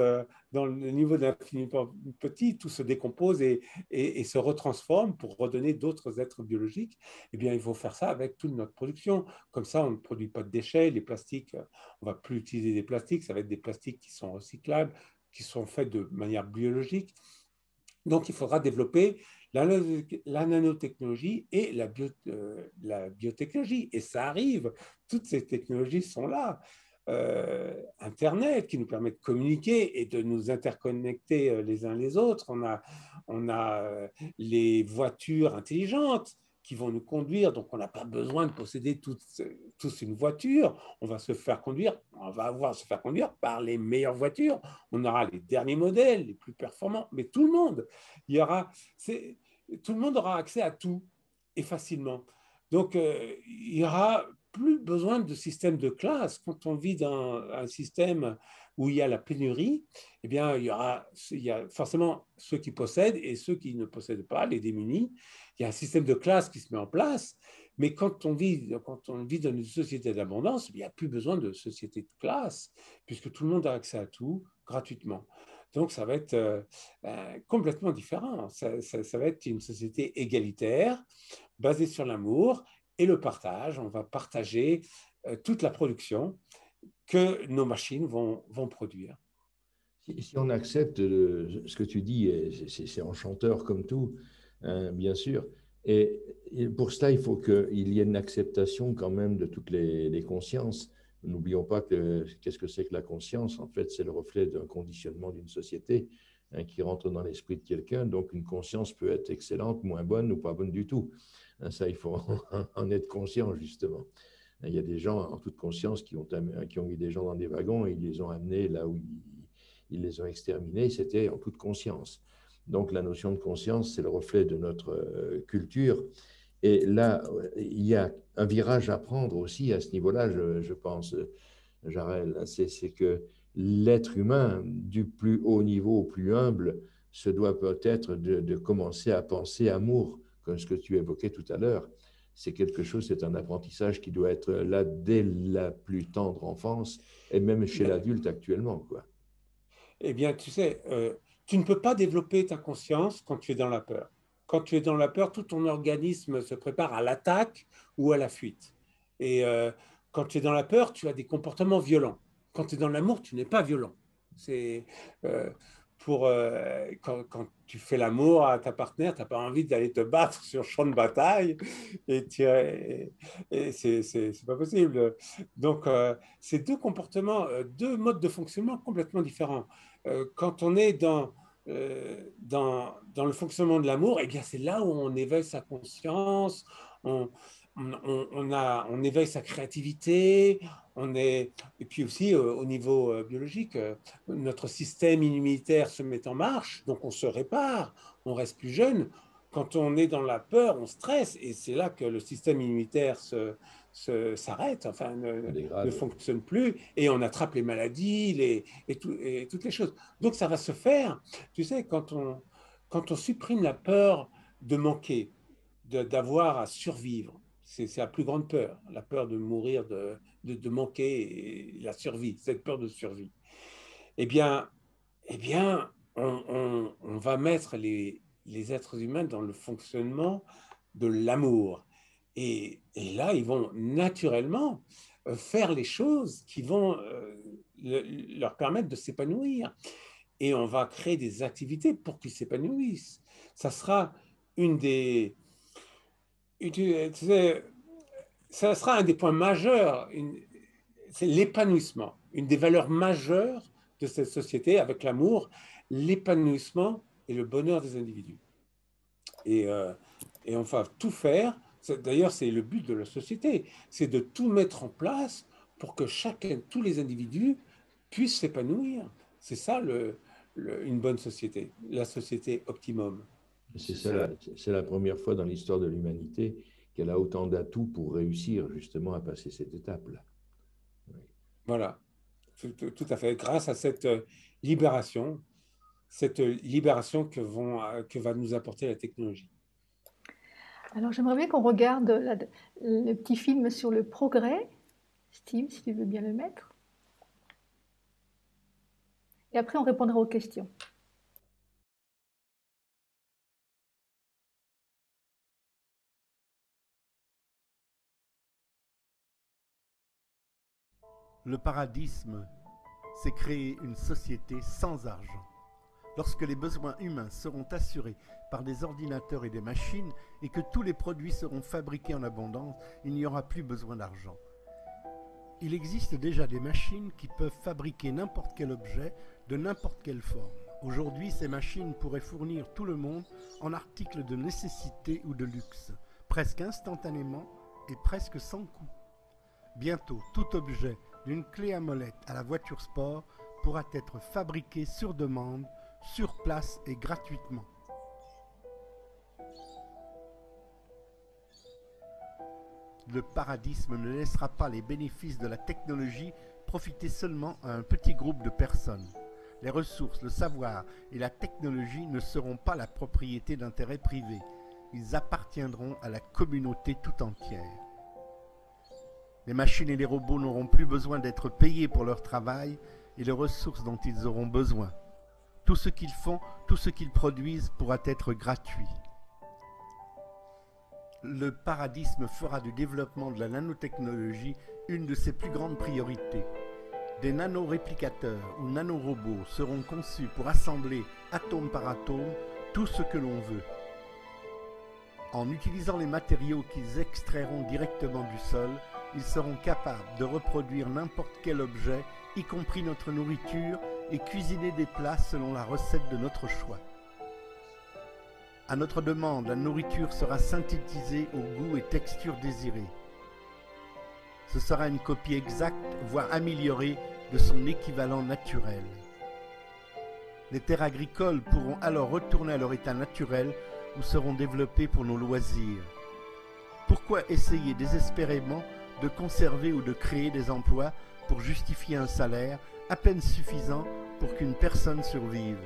dans le niveau d'infiniment petit, tout se décompose et se retransforme pour redonner d'autres êtres biologiques. Eh bien, il faut faire ça avec toute notre production. Comme ça, on ne produit pas de déchets. Les plastiques, on ne va plus utiliser des plastiques, ça va être des plastiques qui sont recyclables, qui sont faits de manière biologique. Donc, il faudra développer la nanotechnologie et la biotechnologie. Et ça arrive, toutes ces technologies sont là. Internet qui nous permet de communiquer et de nous interconnecter les uns les autres. On a les voitures intelligentes qui vont nous conduire, donc on n'a pas besoin de posséder tous une voiture. On va se faire conduire, on va avoir se faire conduire par les meilleures voitures. On aura les derniers modèles, les plus performants, mais tout le monde, tout le monde aura accès à tout et facilement. Donc, il y aura plus besoin de système de classe. Quand on vit dans un système où il y a la pénurie, eh bien, il y a forcément ceux qui possèdent et ceux qui ne possèdent pas, les démunis. Il y a un système de classe qui se met en place, mais quand on vit dans une société d'abondance, il n'y a plus besoin de société de classe, puisque tout le monde a accès à tout gratuitement. Donc, ça va être complètement différent. Ça va être une société égalitaire, basée sur l'amour et le partage. On va partager toute la production que nos machines vont produire. Si on accepte ce que tu dis, c'est enchanteur comme tout, hein, bien sûr. Et pour cela, il faut qu'il y ait une acceptation quand même de toutes les consciences. N'oublions pas qu'est-ce que c'est que la conscience? En fait, c'est le reflet d'un conditionnement d'une société, hein, qui rentre dans l'esprit de quelqu'un. Donc, une conscience peut être excellente, moins bonne ou pas bonne du tout. Hein, ça, il faut en être conscient, justement. Il y a des gens en toute conscience qui ont mis des gens dans des wagons et ils les ont amenés là où ils les ont exterminés. C'était en toute conscience. Donc, la notion de conscience, c'est le reflet de notre culture. Et là, il y a un virage à prendre aussi à ce niveau-là, je pense, Jarel. C'est que l'être humain, du plus haut niveau au plus humble, se doit peut-être de commencer à penser amour, comme ce que tu évoquais tout à l'heure. C'est quelque chose, c'est un apprentissage qui doit être là dès la plus tendre enfance et même chez l'adulte actuellement, quoi. Eh bien, tu sais, tu ne peux pas développer ta conscience quand tu es dans la peur. Quand tu es dans la peur, tout ton organisme se prépare à l'attaque ou à la fuite. Et quand tu es dans la peur, tu as des comportements violents. Quand tu es dans l'amour, tu n'es pas violent. C'est quand tu fais l'amour à ta partenaire, tu n'as pas envie d'aller te battre sur champ de bataille et c'est pas possible. Donc, c'est deux comportements, deux modes de fonctionnement complètement différents. Quand on est dans le fonctionnement de l'amour, eh bien, c'est là où on éveille sa conscience, on éveille sa créativité, et puis aussi au niveau biologique, notre système immunitaire se met en marche, donc on se répare, on reste plus jeune. Quand on est dans la peur, on stresse, et c'est là que le système immunitaire s'arrête, enfin ne fonctionne plus, et on attrape les maladies et toutes les choses. Donc ça va se faire, tu sais, quand on supprime la peur de manquer, d'avoir à survivre. C'est la plus grande peur, la peur de mourir, de manquer, et la survie, cette peur de survie. eh bien, on va mettre les êtres humains dans le fonctionnement de l'amour. Et là, ils vont naturellement faire les choses qui vont leur permettre de s'épanouir. Et on va créer des activités pour qu'ils s'épanouissent. Ça sera ça sera un des points majeurs, c'est l'épanouissement, une des valeurs majeures de cette société avec l'amour, l'épanouissement et le bonheur des individus. Et on va tout faire, d'ailleurs c'est le but de la société, c'est de tout mettre en place pour que tous les individus puissent s'épanouir. C'est ça une bonne société, la société optimum. C'est la première fois dans l'histoire de l'humanité qu'elle a autant d'atouts pour réussir justement à passer cette étape-là. Oui. Voilà, tout à fait. Grâce à cette libération que va nous apporter la technologie. Alors j'aimerais bien qu'on regarde le petit film sur le progrès. Steve, si tu veux bien le mettre. Et après, on répondra aux questions. Le paradisme, c'est créer une société sans argent. Lorsque les besoins humains seront assurés par des ordinateurs et des machines et que tous les produits seront fabriqués en abondance, il n'y aura plus besoin d'argent. Il existe déjà des machines qui peuvent fabriquer n'importe quel objet de n'importe quelle forme. Aujourd'hui, ces machines pourraient fournir tout le monde en articles de nécessité ou de luxe, presque instantanément et presque sans coût. Bientôt, tout objet, d'une clé à molette à la voiture sport, pourra être fabriqué sur demande, sur place et gratuitement. Le paradisme ne laissera pas les bénéfices de la technologie profiter seulement à un petit groupe de personnes. Les ressources, le savoir et la technologie ne seront pas la propriété d'intérêts privés. Ils appartiendront à la communauté tout entière. Les machines et les robots n'auront plus besoin d'être payés pour leur travail et les ressources dont ils auront besoin. Tout ce qu'ils font, tout ce qu'ils produisent pourra être gratuit. Le paradisme fera du développement de la nanotechnologie une de ses plus grandes priorités. Des nanoréplicateurs ou nanorobots seront conçus pour assembler atome par atome tout ce que l'on veut. En utilisant les matériaux qu'ils extrairont directement du sol, ils seront capables de reproduire n'importe quel objet, y compris notre nourriture, et cuisiner des plats selon la recette de notre choix. À notre demande, la nourriture sera synthétisée au goût et texture désirés. Ce sera une copie exacte, voire améliorée, de son équivalent naturel. Les terres agricoles pourront alors retourner à leur état naturel ou seront développées pour nos loisirs. Pourquoi essayer désespérément de conserver ou de créer des emplois pour justifier un salaire à peine suffisant pour qu'une personne survive,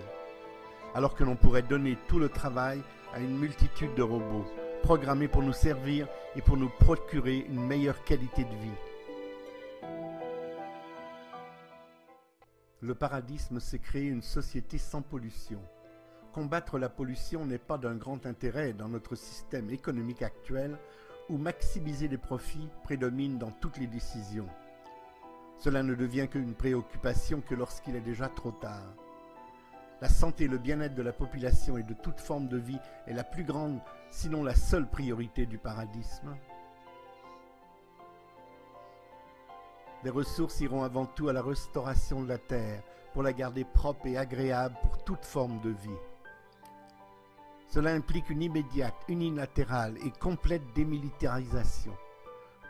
alors que l'on pourrait donner tout le travail à une multitude de robots, programmés pour nous servir et pour nous procurer une meilleure qualité de vie. Le paradisme, c'est créer une société sans pollution. Combattre la pollution n'est pas d'un grand intérêt dans notre système économique actuel où maximiser les profits prédomine dans toutes les décisions. Cela ne devient qu'une préoccupation que lorsqu'il est déjà trop tard. La santé et le bien-être de la population et de toute forme de vie est la plus grande, sinon la seule priorité du paradisme. Les ressources iront avant tout à la restauration de la terre, pour la garder propre et agréable pour toute forme de vie. Cela implique une immédiate, unilatérale et complète démilitarisation,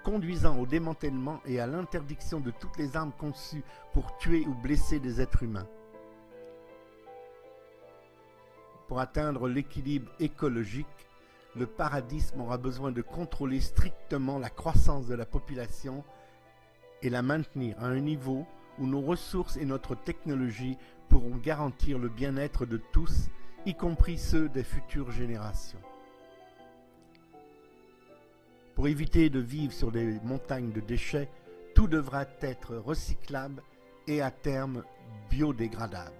conduisant au démantèlement et à l'interdiction de toutes les armes conçues pour tuer ou blesser des êtres humains. Pour atteindre l'équilibre écologique, le paradisme aura besoin de contrôler strictement la croissance de la population et la maintenir à un niveau où nos ressources et notre technologie pourront garantir le bien-être de tous, y compris ceux des futures générations. Pour éviter de vivre sur des montagnes de déchets, tout devra être recyclable et à terme biodégradables.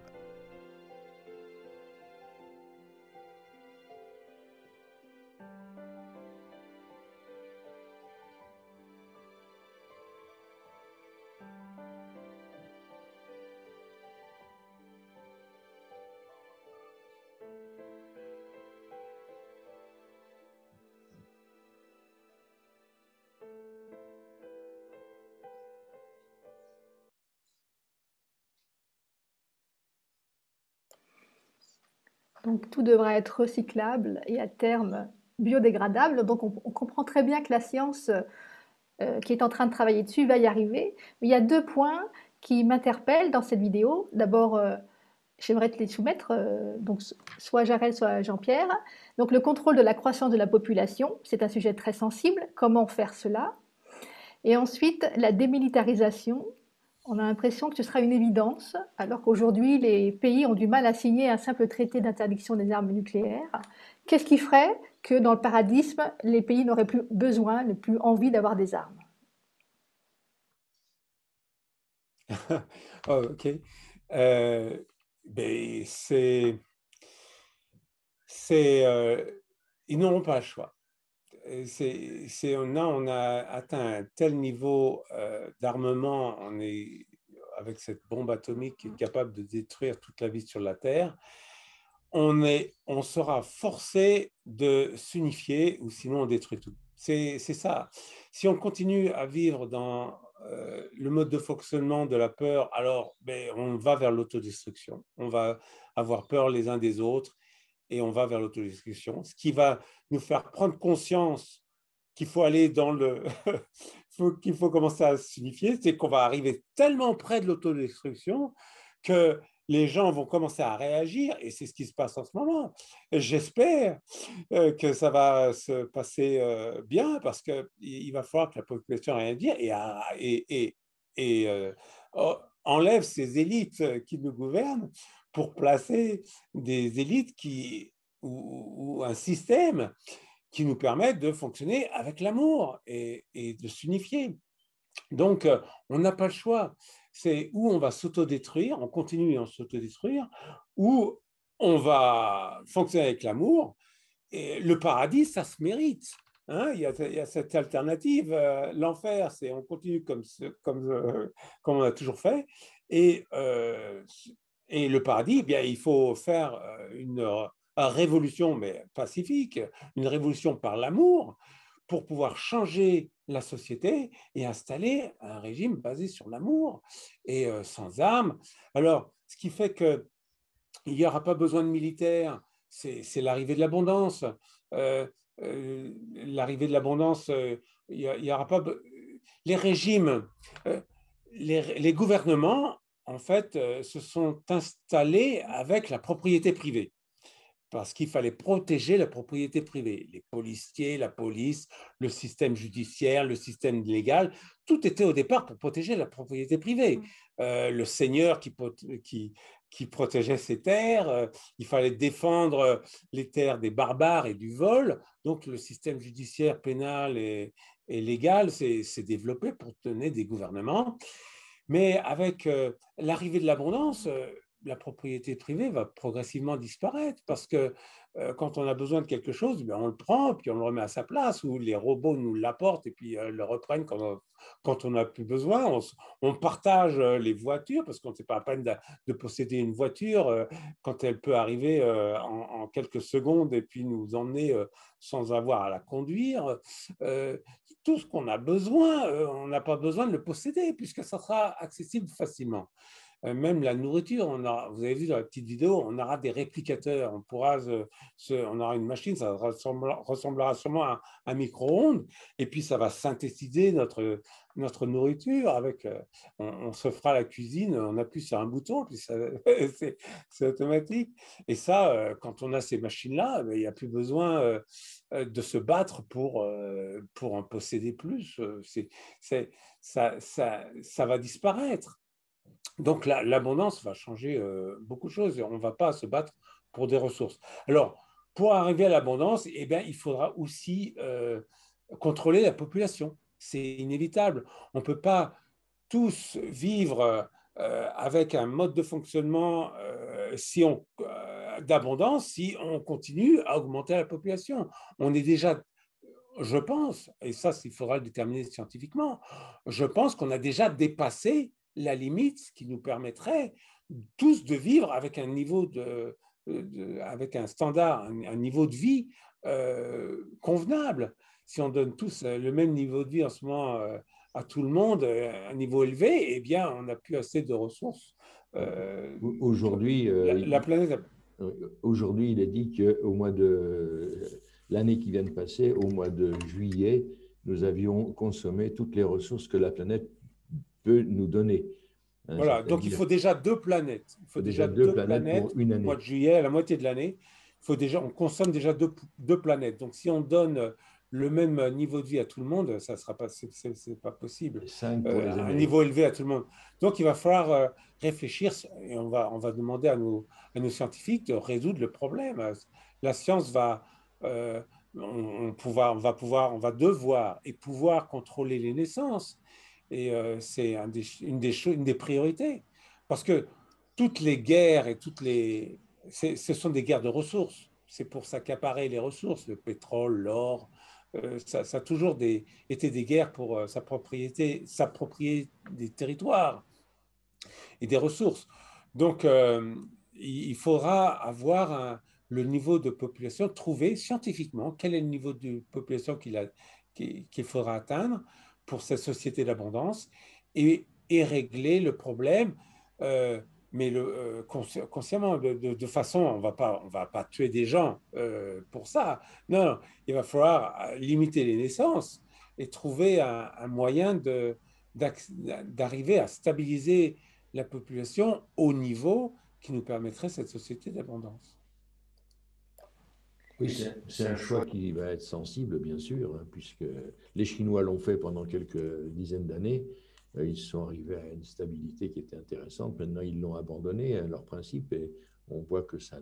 Donc tout devra être recyclable et à terme biodégradable. Donc on comprend très bien que la science qui est en train de travailler dessus va y arriver. Mais il y a deux points qui m'interpellent dans cette vidéo. D'abord, j'aimerais te les soumettre, donc soit Jarel, soit Jean-Pierre. Donc le contrôle de la croissance de la population, c'est un sujet très sensible. Comment faire cela? Et ensuite, la démilitarisation. On a l'impression que ce sera une évidence, alors qu'aujourd'hui, les pays ont du mal à signer un simple traité d'interdiction des armes nucléaires. Qu'est-ce qui ferait que dans le paradisme, les pays n'auraient plus besoin, n'aient plus envie d'avoir des armes? Oh, ok. Ben, ils n'auront pas le choix. On a atteint un tel niveau d'armement, avec cette bombe atomique qui est capable de détruire toute la vie sur la Terre. On sera forcé de s'unifier ou sinon on détruit tout. C'est ça. Si on continue à vivre dans le mode de fonctionnement de la peur, alors ben, on va vers l'autodestruction. On va avoir peur les uns des autres et on va vers l'autodestruction, ce qui va nous faire prendre conscience qu'il faut aller dans qu'il faut commencer à s'unifier, c'est qu'on va arriver tellement près de l'autodestruction que les gens vont commencer à réagir, et c'est ce qui se passe en ce moment. J'espère que ça va se passer bien, parce qu'il va falloir que la population ait rien à dire et enlève ces élites qui nous gouvernent pour placer des élites ou un système qui nous permettent de fonctionner avec l'amour et de s'unifier. Donc, on n'a pas le choix. C'est où on va s'autodétruire, on continue à s'autodétruire, ou on va fonctionner avec l'amour. Et le paradis, ça se mérite. Hein, il y a cette alternative. L'enfer, c'est on continue comme on a toujours fait. Et le paradis, eh bien, il faut faire une révolution, mais pacifique, une révolution par l'amour, pour pouvoir changer la société et installer un régime basé sur l'amour et sans armes. Alors, ce qui fait qu'il n'y aura pas besoin de militaires, c'est l'arrivée de l'abondance. L'arrivée de l'abondance, il y aura pas. Les régimes, les gouvernements, en fait, se sont installés avec la propriété privée, parce qu'il fallait protéger la propriété privée. Les policiers, la police, le système judiciaire, le système légal, tout était au départ pour protéger la propriété privée. Le seigneur qui protégeait ses terres, il fallait défendre les terres des barbares et du vol. Donc le système judiciaire, pénal et légal s'est développé pour tenir des gouvernements. Mais avec l'arrivée de l'abondance, la propriété privée va progressivement disparaître, parce que quand on a besoin de quelque chose, bien, on le prend, puis on le remet à sa place, ou les robots nous l'apportent et puis le reprennent quand on n'a plus besoin. On partage les voitures, parce qu'on ne sait pas la peine de posséder une voiture quand elle peut arriver en quelques secondes et puis nous emmener sans avoir à la conduire. Tout ce qu'on a besoin, on n'a pas besoin de le posséder, puisque ça sera accessible facilement. Même la nourriture, vous avez vu dans la petite vidéo, on aura des réplicateurs. On aura une machine, ça ressemblera sûrement à un micro-ondes, et puis ça va synthétiser notre nourriture. On se fera la cuisine, on appuie sur un bouton, puis c'est automatique. Et ça, quand on a ces machines-là, il n'y a plus besoin de se battre pour en posséder plus. Ça va disparaître. Donc l'abondance va changer beaucoup de choses, et on ne va pas se battre pour des ressources. Alors, pour arriver à l'abondance, eh bien, il faudra aussi contrôler la population. C'est inévitable. On ne peut pas tous vivre avec un mode de fonctionnement d'abondance si on continue à augmenter la population. On est déjà, je pense, et ça, il faudra le déterminer scientifiquement, je pense qu'on a déjà dépassé la limite qui nous permettrait tous de vivre avec un niveau avec un standard, un niveau de vie convenable. Si on donne tous le même niveau de vie en ce moment à tout le monde, un niveau élevé, eh bien, on n'a plus assez de ressources. Aujourd'hui, la planète. Aujourd'hui, il est dit qu'au mois de l'année qui vient de passer, au mois de juillet, nous avions consommé toutes les ressources que la planète peut nous donner. Hein, voilà, donc il faut déjà 2 planètes. Il faut déjà 2 planètes pour une année. Au mois de juillet, à la moitié de l'année. On consomme déjà 2 planètes. Donc si on donne le même niveau de vie à tout le monde, ça sera pas, c'est pas possible. 5 pour les un niveau élevé à tout le monde. Donc il va falloir réfléchir et on va demander à nos scientifiques de résoudre le problème. La science va, on va devoir et pouvoir contrôler les naissances. Et c'est une des priorités. Parce que toutes les guerres et ce sont des guerres de ressources. C'est pour s'accaparer les ressources, le pétrole, l'or. Ça a toujours été des guerres pour s'approprier des territoires et des ressources. Donc, il faudra avoir le niveau de population, trouver scientifiquement quel est le niveau de population qu'il faudra atteindre pour cette société d'abondance et régler le problème, mais consciemment, de façon, on va pas tuer des gens pour ça. Non, il va falloir limiter les naissances et trouver un moyen d'arriver à stabiliser la population au niveau qui nous permettrait cette société d'abondance. Oui, c'est un choix qui va être sensible, bien sûr, hein, puisque les Chinois l'ont fait pendant quelques dizaines d'années. Ils sont arrivés à une stabilité qui était intéressante. Maintenant, ils l'ont abandonné, hein, leur principe, et on voit que ça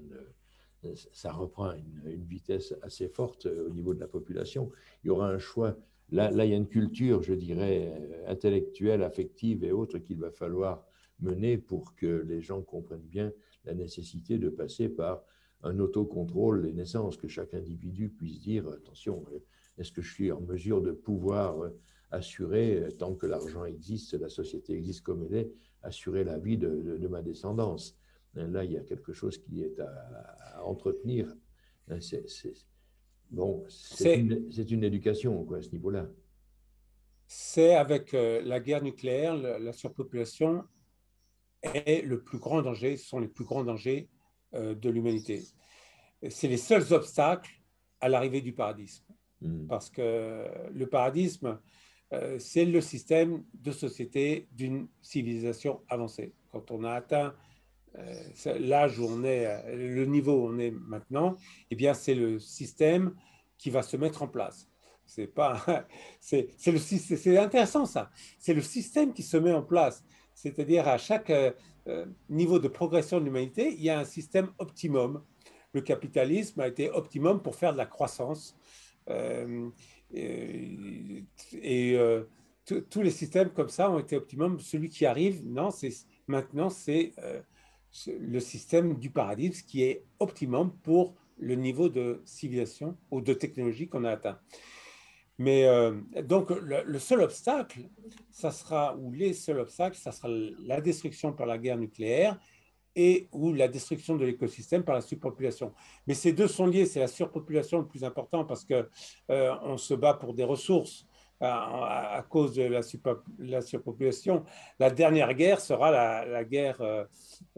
reprend une vitesse assez forte au niveau de la population. Il y aura un choix. Là, il y a une culture, je dirais, intellectuelle, affective et autres qu'il va falloir mener pour que les gens comprennent bien la nécessité de passer par un autocontrôle des naissances, que chaque individu puisse dire, attention, est-ce que je suis en mesure de pouvoir assurer, tant que l'argent existe, la société existe comme elle est, assurer la vie de ma descendance. Là, il y a quelque chose qui est à entretenir. C'est une éducation, quoi, à ce niveau-là. C'est avec la guerre nucléaire, la surpopulation est le plus grand danger, ce sont les plus grands dangers de l'humanité. C'est les seuls obstacles à l'arrivée du paradisme. Parce que le paradisme, c'est le système de société d'une civilisation avancée. Quand on a atteint l'âge où on est, le niveau où on est maintenant, eh bien, c'est le système qui va se mettre en place. C'est intéressant ça. C'est le système qui se met en place. C'est-à-dire à chaque niveau de progression de l'humanité, il y a un système optimum. Le capitalisme a été optimum pour faire de la croissance. Tous les systèmes comme ça ont été optimum. Celui qui arrive, maintenant, c'est le système du paradisme qui est optimum pour le niveau de civilisation ou de technologie qu'on a atteint. Mais donc, le seul obstacle, les seuls obstacles, ça sera la destruction par la guerre nucléaire ou la destruction de l'écosystème par la surpopulation. Mais ces deux sont liés, c'est la surpopulation le plus important parce qu'on se bat pour des ressources à cause de la surpopulation. La dernière guerre sera la guerre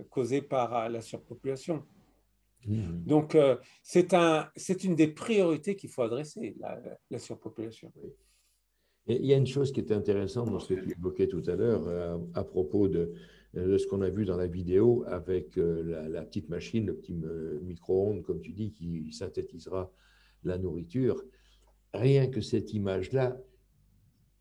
causée par la surpopulation. Donc, c'est une des priorités qu'il faut adresser, la surpopulation. Et il y a une chose qui est intéressante dans ce que tu évoquais tout à l'heure à propos de ce qu'on a vu dans la vidéo avec la petite machine, le petit micro-ondes, comme tu dis, qui synthétisera la nourriture. Rien que cette image-là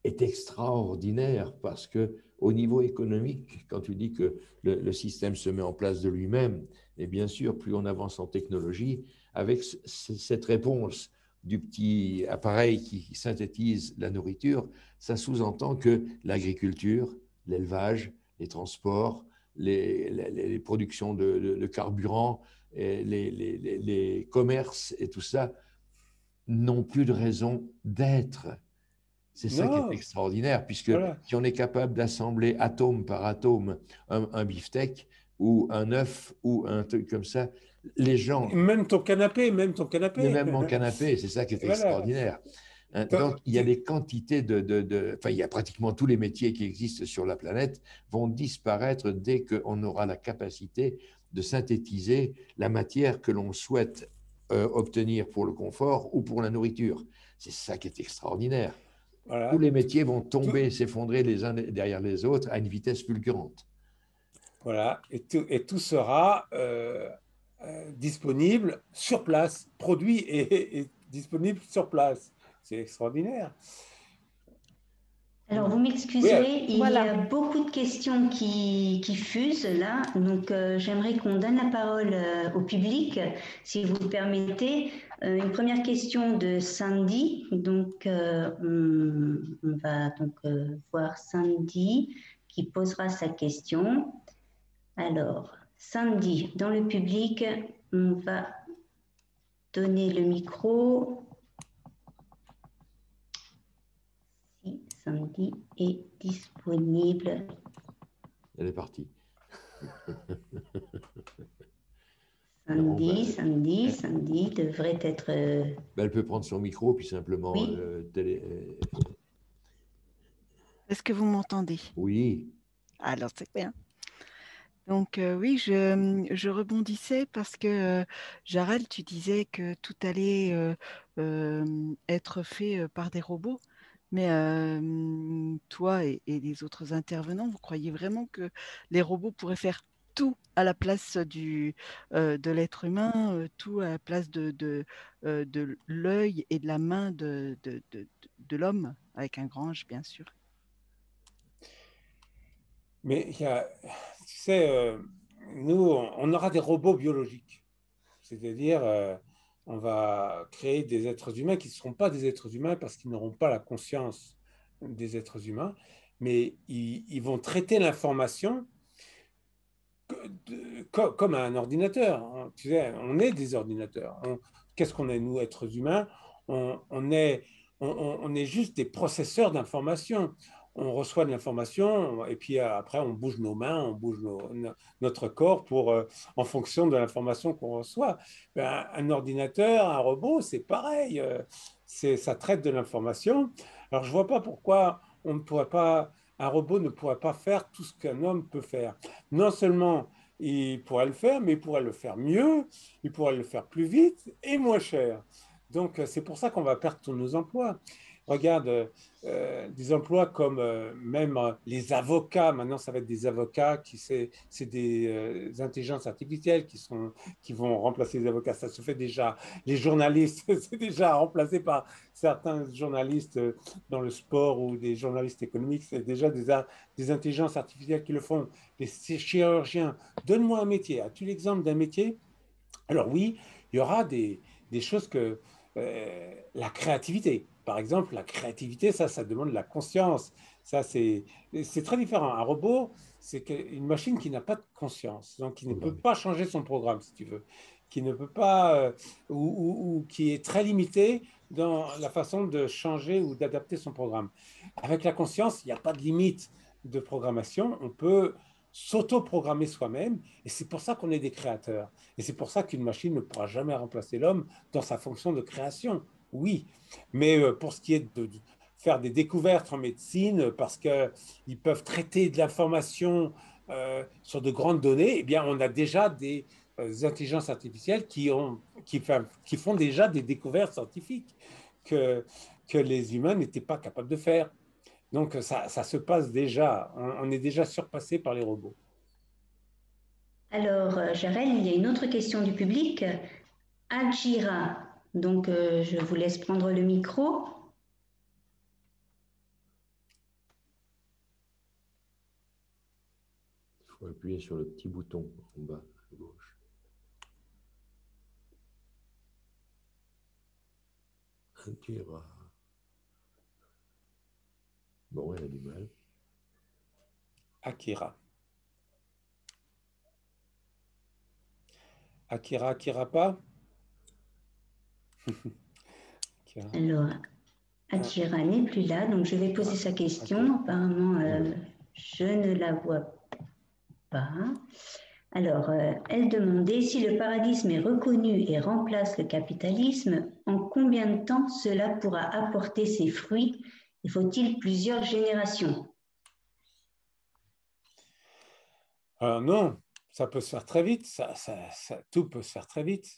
est extraordinaire parce que au niveau économique, quand tu dis que le système se met en place de lui-même, et bien sûr, plus on avance en technologie, avec cette réponse du petit appareil qui synthétise la nourriture, ça sous-entend que l'agriculture, l'élevage, les transports, les productions de carburant, et les commerces et tout ça n'ont plus de raison d'être. C'est ça qui est Non, extraordinaire, puisque voilà. si on est capable d'assembler atome par atome un beefsteak ou un œuf ou un truc comme ça, les gens, Même ton canapé, mais même mon canapé, c'est ça qui est Voilà. extraordinaire. Hein. Toi, Donc, il y a des quantités enfin, il y a pratiquement tous les métiers qui existent sur la planète vont disparaître dès qu'on aura la capacité de synthétiser la matière que l'on souhaite obtenir pour le confort ou pour la nourriture. C'est ça qui est extraordinaire. Tous voilà. les métiers vont Tout, tomber, s'effondrer les uns derrière les autres à une vitesse fulgurante. voilà. Et tout sera disponible sur place, produit et disponible sur place. C'est extraordinaire. Alors, vous Oui, m'excuserez, il y a Voilà. beaucoup de questions qui fusent là, donc j'aimerais qu'on donne la parole au public, si vous le permettez. Une première question de Sandy, donc on va donc voir Sandy qui posera sa question. Alors, Sandy, dans le public, on va donner le micro. Si Sandy est disponible. Elle est partie. Non, Sandy devrait être. elle peut prendre son micro, puis simplement Oui. Est-ce que vous m'entendez? Oui. Alors, c'est bien. Donc, oui, je rebondissais parce que, Jarel, tu disais que tout allait être fait par des robots. Mais toi et les autres intervenants, vous croyez vraiment que les robots pourraient faire tout à la place de l'être humain, tout à la place de l'œil et de la main de l'homme, avec un grand H, bien sûr. mais il y a, tu sais, nous, on aura des robots biologiques. C'est-à-dire, on va créer des êtres humains qui ne seront pas des êtres humains parce qu'ils n'auront pas la conscience des êtres humains, mais ils vont traiter l'information comme un ordinateur. Tu sais, on est des ordinateurs. Qu'est-ce qu'on est, nous, êtres humains? On est juste des processeurs d'information. On reçoit de l'information et puis après, on bouge nos mains, on bouge notre corps en fonction de l'information qu'on reçoit. Ben, un ordinateur, un robot, c'est pareil. Ça traite de l'information. Alors, je ne vois pas pourquoi on ne pourrait pas, un robot ne pourrait pas faire tout ce qu'un homme peut faire. Non seulement il pourrait le faire, mais il pourrait le faire mieux, il pourrait le faire plus vite et moins cher. Donc, c'est pour ça qu'on va perdre tous nos emplois. Regarde, des emplois comme même les avocats, maintenant ça va être des avocats, c'est des intelligences artificielles qui vont remplacer les avocats, ça se fait déjà. Les journalistes, c'est déjà remplacé par certains journalistes dans le sport ou des journalistes économiques, c'est déjà des intelligences artificielles qui le font. Les chirurgiens, donne-moi un métier. As-tu l'exemple d'un métier? Alors oui, il y aura des choses que la créativité. Par exemple, la créativité, ça demande de la conscience. Ça, c'est très différent. Un robot, c'est une machine qui n'a pas de conscience, donc qui ne peut pas changer son programme, si tu veux, qui ne peut pas, ou qui est très limité dans la façon de changer ou d'adapter son programme. Avec la conscience, il n'y a pas de limite de programmation. On peut s'auto-programmer soi-même, et c'est pour ça qu'on est des créateurs. Et c'est pour ça qu'une machine ne pourra jamais remplacer l'homme dans sa fonction de création. Oui, mais pour ce qui est de faire des découvertes en médecine, parce qu'ils peuvent traiter de l'information sur de grandes données, eh bien, on a déjà des intelligences artificielles qui font déjà des découvertes scientifiques que les humains n'étaient pas capables de faire. Donc, ça se passe déjà. On est déjà surpassé par les robots. Alors, Jarel, il y a une autre question du public. Adjira, donc je vous laisse prendre le micro. Il faut appuyer sur le petit bouton en bas à gauche. Adjira. Bon, elle a du mal. Akira. Akira Kirapa. Alors, Akira n'est plus là, donc je vais poser sa question. Apparemment, je ne la vois pas. Alors, elle demandait si le paradisme est reconnu et remplace le capitalisme, en combien de temps cela pourra apporter ses fruits? Il faut-il plusieurs générations? Alors non, ça peut se faire très vite, tout peut se faire très vite.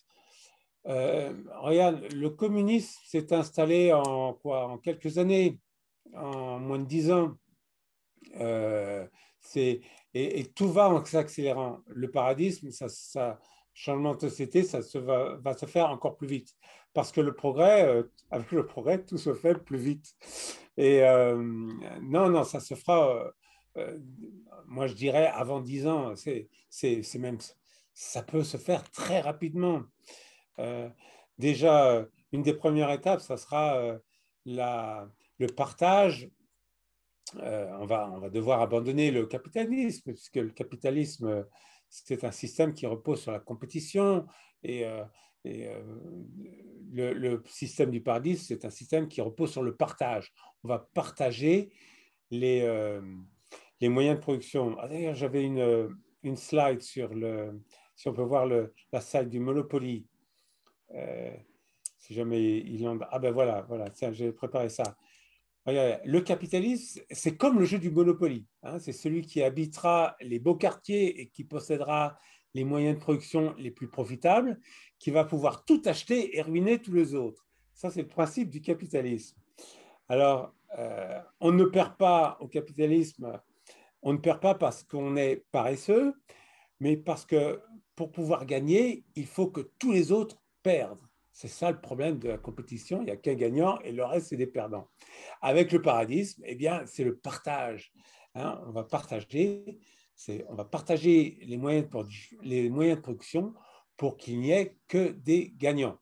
Regarde, le communisme s'est installé en quelques années, en moins de 10 ans. Et tout va en s'accélérant. Le paradisme, changement de société, va se faire encore plus vite. Parce que avec le progrès, tout se fait plus vite. Et non, ça se fera, moi je dirais, avant 10 ans. Ça peut se faire très rapidement. Déjà, une des premières étapes, ça sera le partage. On va devoir abandonner le capitalisme, puisque le capitalisme, c'est un système qui repose sur la compétition, et le système du paradis, c'est un système qui repose sur le partage. On va partager les moyens de production. D'ailleurs, j'avais une slide si on peut voir la slide du Monopoly. Si jamais il en... Ah ben voilà, tiens, j'ai préparé ça. Le capitalisme, c'est comme le jeu du Monopoly. Hein, c'est celui qui habitera les beaux quartiers et qui possédera les moyens de production les plus profitables, qui va pouvoir tout acheter et ruiner tous les autres. Ça, c'est le principe du capitalisme. Alors, on ne perd pas au capitalisme, on ne perd pas parce qu'on est paresseux, mais parce que pour pouvoir gagner, il faut que tous les autres perdent. C'est ça le problème de la compétition, il n'y a qu'un gagnant et le reste, c'est des perdants. Avec le paradisme, eh bien, c'est le partage. Hein, on va partager les moyens de production pour qu'il n'y ait que des gagnants.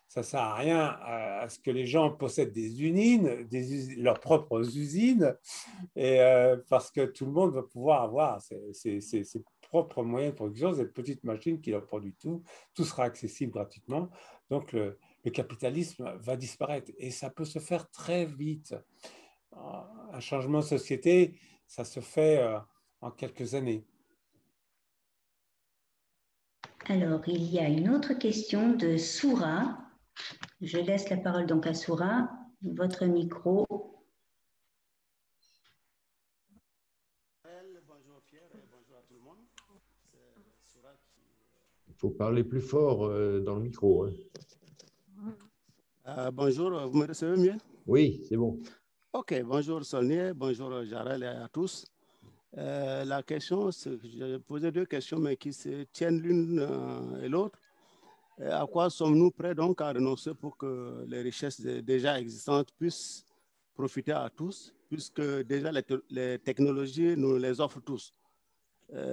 Ça ne sert à rien à ce que les gens possèdent des usines, leurs propres usines, et parce que tout le monde va pouvoir avoir ses propres moyens de production, cette petite machine qui leur produit tout sera accessible gratuitement. Donc le capitalisme va disparaître et ça peut se faire très vite. Un changement de société, ça se fait en quelques années. Alors, il y a une autre question de Soura. Je laisse la parole donc à Soura. Votre micro. Bonjour Pierre et bonjour à tout le monde. C'est Soura qui... Il faut parler plus fort dans le micro. Hein. Bonjour, vous me recevez mieux? Oui, c'est bon. Ok, bonjour Solnier, bonjour Jarel et à tous. La question, j'ai posé deux questions, mais qui se tiennent l'une et l'autre. À quoi sommes-nous prêts donc à renoncer pour que les richesses déjà existantes puissent profiter à tous, puisque déjà les technologies nous les offrent tous,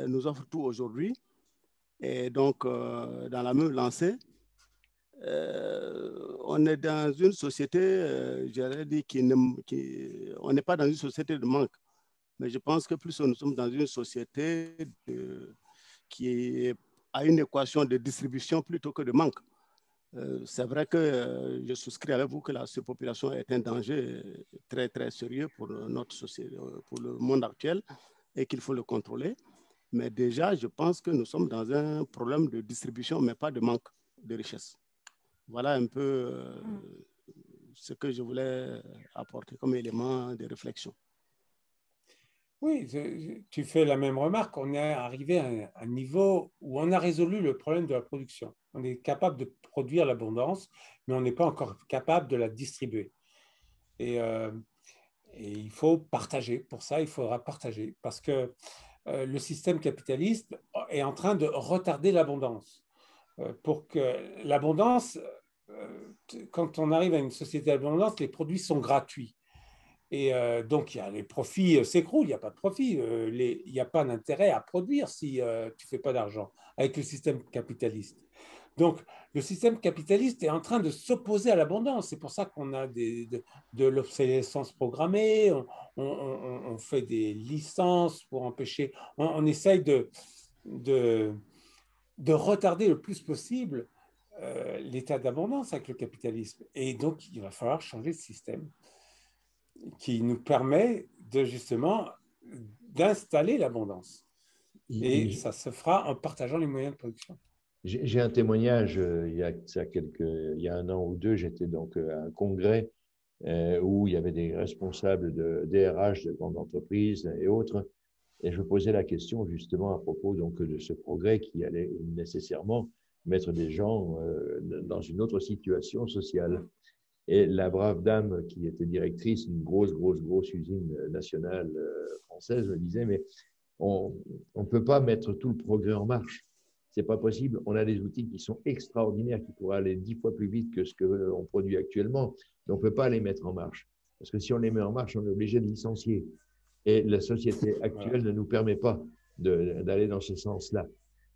nous offrent tout aujourd'hui. Et donc, dans la même lancée, on est dans une société, j'aurais dit, on n'est pas dans une société de manque, mais je pense que plus nous sommes dans une société qui a une équation de distribution plutôt que de manque. C'est vrai que je souscris avec vous que la surpopulation est un danger très, très sérieux pour notre société, pour le monde actuel et qu'il faut le contrôler. Mais déjà, je pense que nous sommes dans un problème de distribution, mais pas de manque de richesse. Voilà un peu ce que je voulais apporter comme élément de réflexion. Oui, tu fais la même remarque. On est arrivé à un niveau où on a résolu le problème de la production. On est capable de produire l'abondance, mais on n'est pas encore capable de la distribuer. Et il faut partager. Pour ça, il faudra partager. Parce que le système capitaliste est en train de retarder l'abondance. Pour que l'abondance, quand on arrive à une société d'abondance, les produits sont gratuits. Et donc, les profits s'écroulent, il n'y a pas de profit, il n'y a pas d'intérêt à produire si tu ne fais pas d'argent avec le système capitaliste. Donc, le système capitaliste est en train de s'opposer à l'abondance. C'est pour ça qu'on a de l'obsolescence programmée, on fait des licences pour empêcher, on essaye de retarder le plus possible l'état d'abondance avec le capitalisme. Et donc, il va falloir changer de système qui nous permet de justement d'installer l'abondance. Et ça se fera en partageant les moyens de production. J'ai un témoignage, il y a un an ou deux, j'étais donc à un congrès où il y avait des responsables de DRH de grandes entreprises et autres, et je posais la question justement à propos donc de ce progrès qui allait nécessairement mettre des gens dans une autre situation sociale. Et la brave dame qui était directrice d'une grosse usine nationale française me disait, mais on ne peut pas mettre tout le progrès en marche. Ce n'est pas possible. On a des outils qui sont extraordinaires, qui pourraient aller 10 fois plus vite que ce qu'on produit actuellement, mais on ne peut pas les mettre en marche. Parce que si on les met en marche, on est obligé de licencier. Et la société actuelle ne nous permet pas d'aller dans ce sens-là.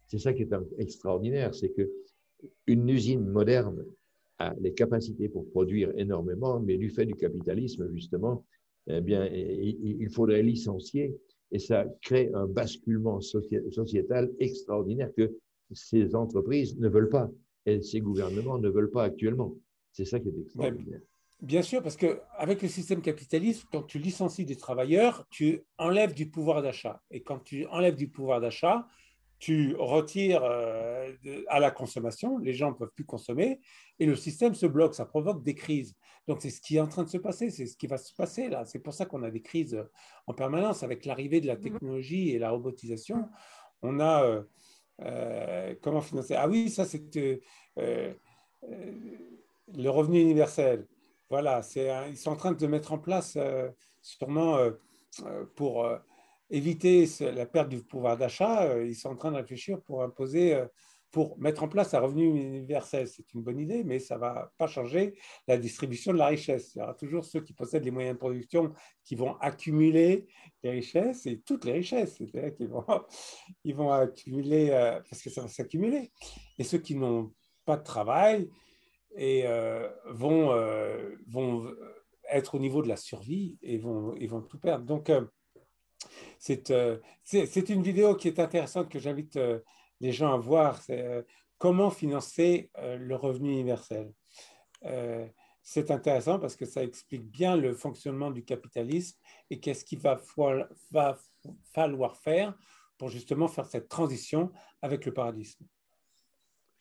C'est ça qui est extraordinaire, c'est qu'une usine moderne a les capacités pour produire énormément, mais du fait du capitalisme, justement, eh bien, il faudrait licencier et ça crée un basculement sociétal extraordinaire que ces entreprises ne veulent pas et ces gouvernements ne veulent pas actuellement. C'est ça qui est extraordinaire. Bien sûr, parce qu'avec le système capitaliste, quand tu licencies des travailleurs, tu enlèves du pouvoir d'achat. Et quand tu enlèves du pouvoir d'achat, tu retires à la consommation, les gens ne peuvent plus consommer, et le système se bloque, ça provoque des crises. Donc c'est ce qui est en train de se passer, c'est ce qui va se passer là. C'est pour ça qu'on a des crises en permanence. Avec l'arrivée de la technologie et la robotisation, on a comment financer? Ah oui, ça c'est le revenu universel. Voilà, ils sont en train de mettre en place sûrement pour éviter la perte du pouvoir d'achat, ils sont en train de réfléchir pour imposer, pour mettre en place un revenu universel. C'est une bonne idée, mais ça ne va pas changer la distribution de la richesse. Il y aura toujours ceux qui possèdent les moyens de production qui vont accumuler les richesses, et toutes les richesses, c'est-à-dire qu'ils vont accumuler, parce que ça va s'accumuler. Et ceux qui n'ont pas de travail vont être au niveau de la survie et vont tout perdre. Donc, c'est une vidéo qui est intéressante que j'invite les gens à voir. C'est comment financer le revenu universel. C'est intéressant parce que ça explique bien le fonctionnement du capitalisme et qu'est-ce qu'il va falloir faire pour justement faire cette transition avec le paradisme.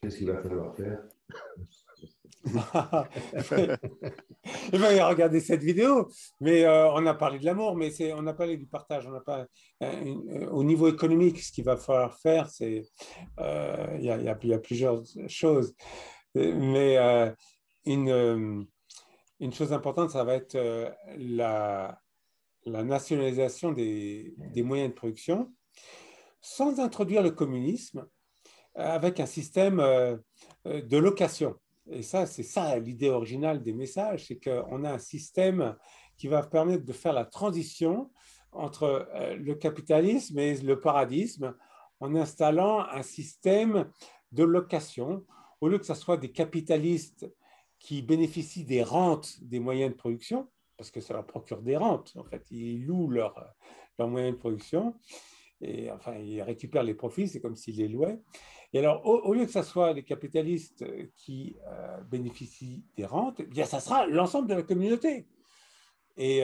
Qu'est-ce qu'il va falloir faire? Il va regarder cette vidéo, mais on a parlé de l'amour, mais on a parlé du partage. On a pas, au niveau économique, ce qu'il va falloir faire, c'est il y a plusieurs choses, mais une chose importante, ça va être la nationalisation des moyens de production, sans introduire le communisme, avec un système de location. Et ça, c'est ça l'idée originale des messages, c'est qu'on a un système qui va permettre de faire la transition entre le capitalisme et le paradisme en installant un système de location. Au lieu que ce soit des capitalistes qui bénéficient des rentes des moyens de production, parce que ça leur procure des rentes, en fait, ils louent leurs moyens de production, et enfin, ils récupèrent les profits, c'est comme s'ils les louaient. Et alors, au lieu que ce soit les capitalistes qui bénéficient des rentes, eh bien, ça sera l'ensemble de la communauté. Et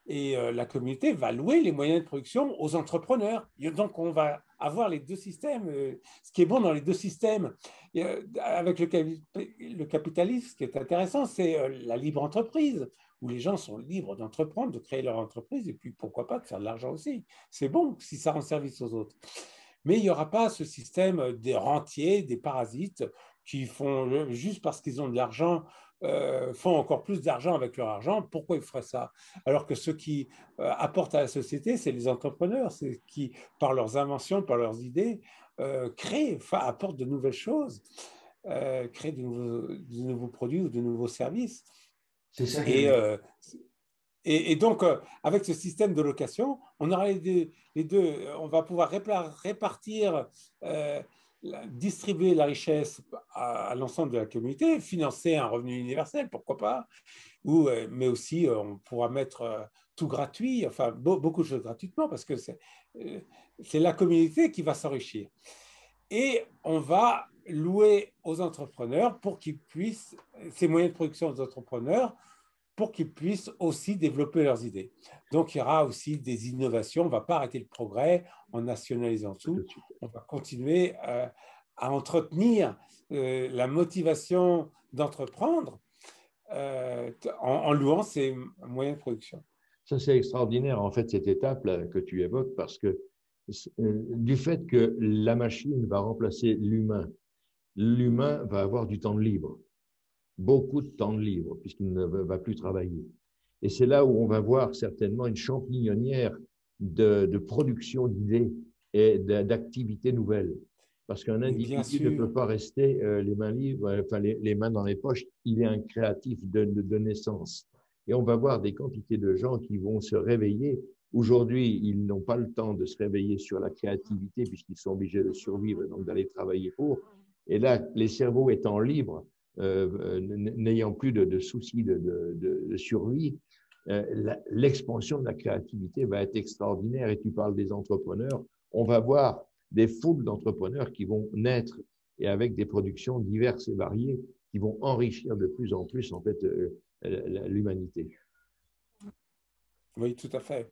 la communauté va louer les moyens de production aux entrepreneurs. Et donc, on va avoir les deux systèmes. Ce qui est bon dans les deux systèmes, avec le capitalisme, ce qui est intéressant, c'est la libre entreprise, où les gens sont libres d'entreprendre, de créer leur entreprise, et puis pourquoi pas de faire de l'argent aussi. C'est bon si ça rend service aux autres. Mais il n'y aura pas ce système des rentiers, des parasites, qui font, juste parce qu'ils ont de l'argent, font encore plus d'argent avec leur argent. Pourquoi ils feraient ça? Alors que ceux qui apportent à la société, c'est les entrepreneurs, c'est qui, par leurs inventions, par leurs idées, apportent de nouvelles choses, créent de nouveaux produits ou de nouveaux services. C'est ça. Et donc, avec ce système de location, on aura les deux, on va pouvoir répartir, distribuer la richesse à l'ensemble de la communauté, financer un revenu universel, pourquoi pas, mais aussi on pourra mettre tout gratuit, beaucoup de choses gratuitement, parce que c'est la communauté qui va s'enrichir. et on va louer aux entrepreneurs pour qu'ils puissent, ces moyens de production aux entrepreneurs, pour qu'ils puissent aussi développer leurs idées. Donc, il y aura aussi des innovations. On ne va pas arrêter le progrès en nationalisant tout. On va continuer à entretenir la motivation d'entreprendre en louant ces moyens de production. Ça, c'est extraordinaire, en fait, cette étape-là que tu évoques, parce que du fait que la machine va remplacer l'humain va avoir du temps de libre, beaucoup de temps de libre, puisqu'il ne va plus travailler. Et c'est là où on va voir certainement une champignonnière de production d'idées et d'activités nouvelles. Parce qu'un individu ne peut pas rester les mains libres, enfin les mains dans les poches, il est un créatif de naissance. Et on va voir des quantités de gens qui vont se réveiller. Aujourd'hui, ils n'ont pas le temps de se réveiller sur la créativité puisqu'ils sont obligés de survivre et donc d'aller travailler pour. Et là, les cerveaux étant libres, n'ayant plus de soucis de survie, l'expansion de la créativité va être extraordinaire. Et tu parles des entrepreneurs, on va voir des foules d'entrepreneurs qui vont naître et avec des productions diverses et variées qui vont enrichir de plus en plus en fait l'humanité. Oui, tout à fait.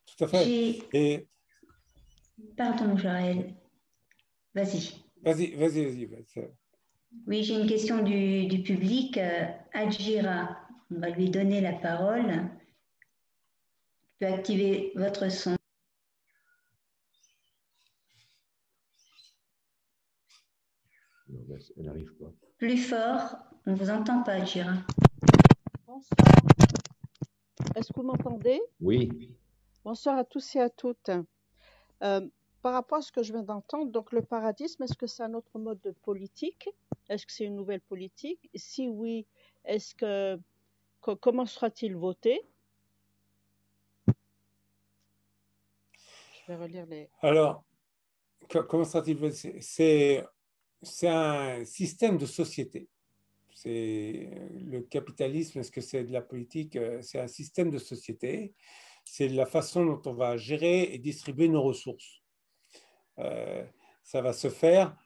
Tout à fait. Et... Pardon, Joël. Vas-y. Vas-y. Oui, j'ai une question du public. Adjira, on va lui donner la parole. Tu peux activer votre son. Non, elle n'arrive pas. Plus fort, on ne vous entend pas, Adjira. Bonsoir. Est-ce que vous m'entendez? Oui. Bonsoir à tous et à toutes. Par rapport à ce que je viens d'entendre, donc le paradisme, est-ce que c'est un autre mode de politique? Est-ce que c'est une nouvelle politique? Si oui, est-ce que comment sera-t-il voté? Je vais relire les... Alors, comment sera-t-il voté? C'est un système de société. C'est le capitalisme, est-ce que c'est de la politique? C'est un système de société. C'est la façon dont on va gérer et distribuer nos ressources. Ça va se faire,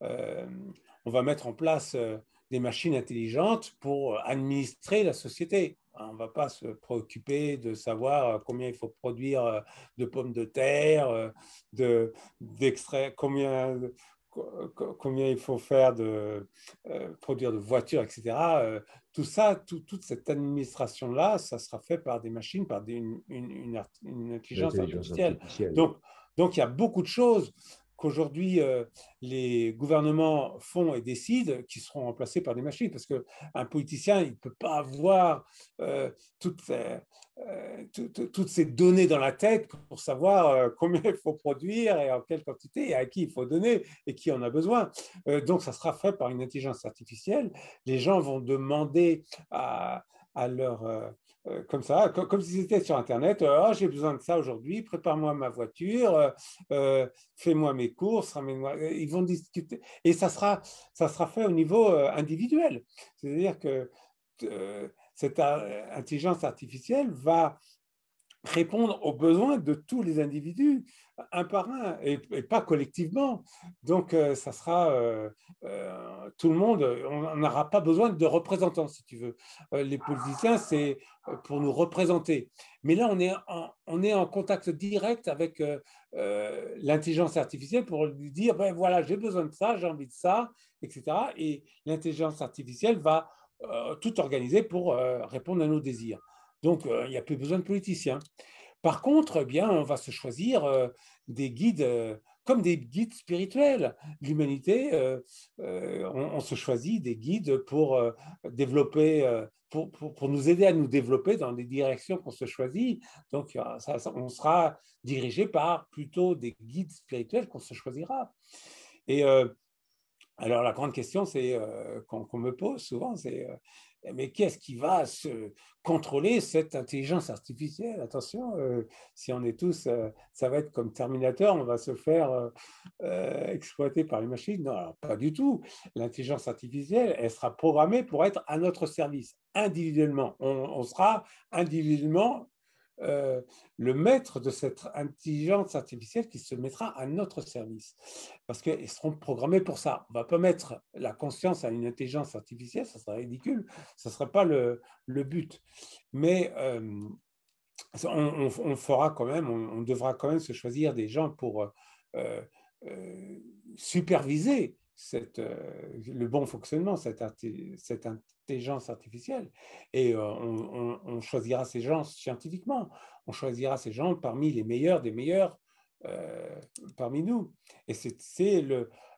on va mettre en place des machines intelligentes pour administrer la société. On ne va pas se préoccuper de savoir combien il faut produire de pommes de terre, d'extraits, combien il faut faire produire de voitures, etc. Tout ça, toute cette administration-là, ça sera fait par des machines, par une intelligence artificielle. Donc, il y a beaucoup de choses qu'aujourd'hui les gouvernements font et décident qui seront remplacées par des machines, parce qu'un politicien, il ne peut pas avoir toutes ces données dans la tête pour savoir combien il faut produire et en quelle quantité et à qui il faut donner et qui en a besoin. Donc, ça sera fait par une intelligence artificielle. Les gens vont demander à leur... comme ça, comme si c'était sur Internet, oh, j'ai besoin de ça aujourd'hui, prépare-moi ma voiture, fais-moi mes courses, ils vont discuter. Et ça sera fait au niveau individuel. C'est-à-dire que cette intelligence artificielle va répondre aux besoins de tous les individus, un par un, et pas collectivement. Donc, ça sera tout le monde, on n'aura pas besoin de représentants, si tu veux. Les politiciens, c'est pour nous représenter. Mais là, on est en contact direct avec l'intelligence artificielle pour lui dire, ben voilà, j'ai besoin de ça, j'ai envie de ça, etc. Et l'intelligence artificielle va tout organiser pour répondre à nos désirs. Donc, il n'y a plus besoin de politiciens. Par contre, eh bien, on va se choisir des guides comme des guides spirituels. L'humanité, on se choisit des guides pour développer, pour nous aider à nous développer dans les directions qu'on se choisit. Donc, on sera dirigé par plutôt des guides spirituels qu'on se choisira. Et alors, la grande question qu'on me pose souvent, c'est mais qu'est-ce qui va se contrôler cette intelligence artificielle? Attention, si on est tous, ça va être comme Terminator, on va se faire exploiter par les machines. Non, alors, pas du tout. L'intelligence artificielle, elle sera programmée pour être à notre service, individuellement. On sera individuellement le maître de cette intelligence artificielle qui se mettra à notre service. Parce qu'ils seront programmés pour ça. On ne va pas mettre la conscience à une intelligence artificielle, ça serait ridicule, ça ne serait pas le but. Mais on fera quand même, on devra quand même se choisir des gens pour superviser le bon fonctionnement de cette intelligence artificielle. Et on choisira ces gens scientifiquement, on choisira ces gens parmi les meilleurs des meilleurs parmi nous. Et c'est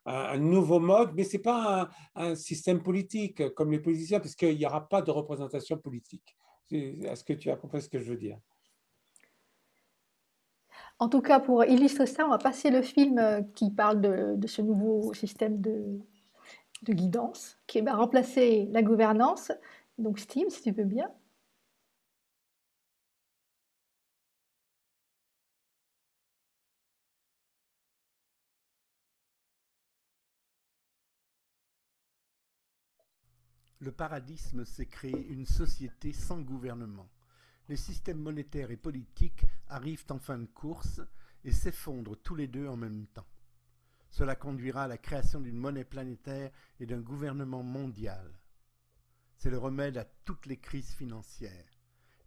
un nouveau mode, mais ce n'est pas un système politique comme les politiciens, parce qu'il n'y aura pas de représentation politique. Est-ce que tu as compris ce que je veux dire? En tout cas, pour illustrer ça, on va passer le film qui parle de ce nouveau système de guidance qui va remplacer la gouvernance. Donc, Steve, si tu veux bien. Le paradisme, c'est créer une société sans gouvernement. Les systèmes monétaires et politiques arrivent en fin de course et s'effondrent tous les deux en même temps. Cela conduira à la création d'une monnaie planétaire et d'un gouvernement mondial. C'est le remède à toutes les crises financières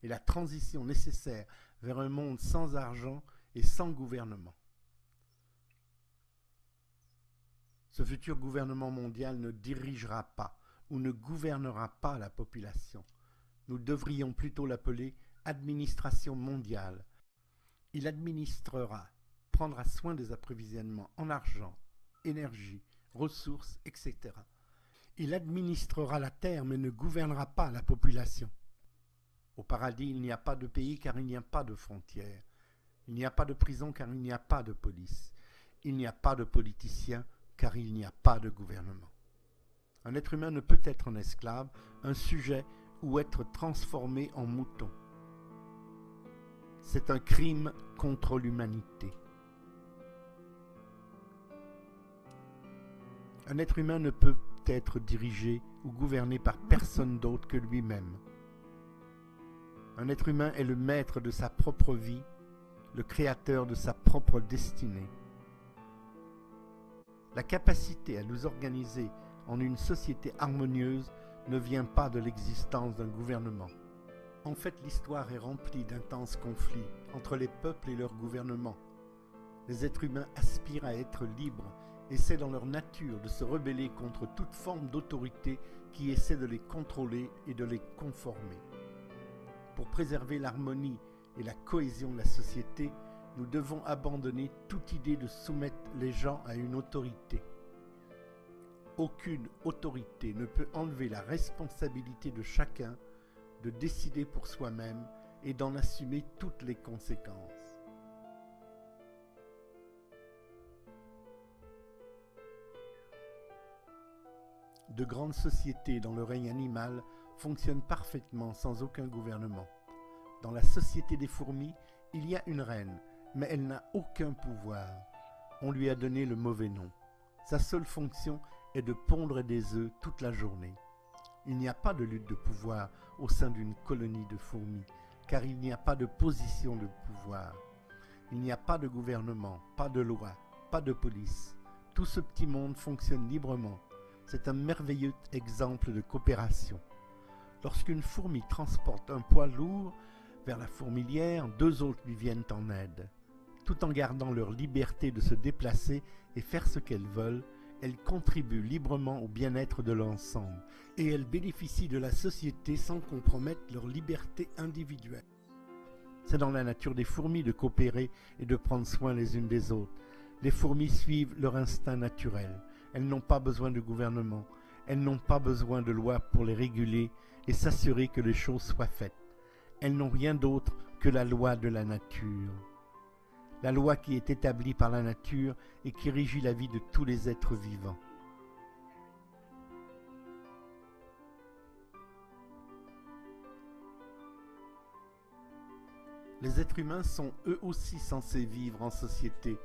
et la transition nécessaire vers un monde sans argent et sans gouvernement. Ce futur gouvernement mondial ne dirigera pas ou ne gouvernera pas la population. Nous devrions plutôt l'appeler administration mondiale. Il administrera, prendra soin des approvisionnements en argent, énergie, ressources, etc. Il administrera la terre mais ne gouvernera pas la population. Au paradis, il n'y a pas de pays car il n'y a pas de frontières. Il n'y a pas de prison car il n'y a pas de police. Il n'y a pas de politiciens car il n'y a pas de gouvernement. Un être humain ne peut être un esclave, un sujet ou être transformé en mouton. C'est un crime contre l'humanité. Un être humain ne peut être dirigé ou gouverné par personne d'autre que lui-même. Un être humain est le maître de sa propre vie, le créateur de sa propre destinée. La capacité à nous organiser en une société harmonieuse ne vient pas de l'existence d'un gouvernement. En fait, l'histoire est remplie d'intenses conflits entre les peuples et leurs gouvernements. Les êtres humains aspirent à être libres et c'est dans leur nature de se rebeller contre toute forme d'autorité qui essaie de les contrôler et de les conformer. Pour préserver l'harmonie et la cohésion de la société, nous devons abandonner toute idée de soumettre les gens à une autorité. Aucune autorité ne peut enlever la responsabilité de chacun de décider pour soi-même et d'en assumer toutes les conséquences. De grandes sociétés dans le règne animal fonctionnent parfaitement sans aucun gouvernement. Dans la société des fourmis, il y a une reine, mais elle n'a aucun pouvoir. On lui a donné le mauvais nom. Sa seule fonction est de pondre des œufs toute la journée. Il n'y a pas de lutte de pouvoir au sein d'une colonie de fourmis, car il n'y a pas de position de pouvoir. Il n'y a pas de gouvernement, pas de loi, pas de police. Tout ce petit monde fonctionne librement. C'est un merveilleux exemple de coopération. Lorsqu'une fourmi transporte un poids lourd vers la fourmilière, deux autres lui viennent en aide. Tout en gardant leur liberté de se déplacer et faire ce qu'elles veulent, elles contribuent librement au bien-être de l'ensemble et elles bénéficient de la société sans compromettre leur liberté individuelle. C'est dans la nature des fourmis de coopérer et de prendre soin les unes des autres. Les fourmis suivent leur instinct naturel. Elles n'ont pas besoin de gouvernement. Elles n'ont pas besoin de loi pour les réguler et s'assurer que les choses soient faites. Elles n'ont rien d'autre que la loi de la nature. La loi qui est établie par la nature et qui régit la vie de tous les êtres vivants. Les êtres humains sont eux aussi censés vivre en société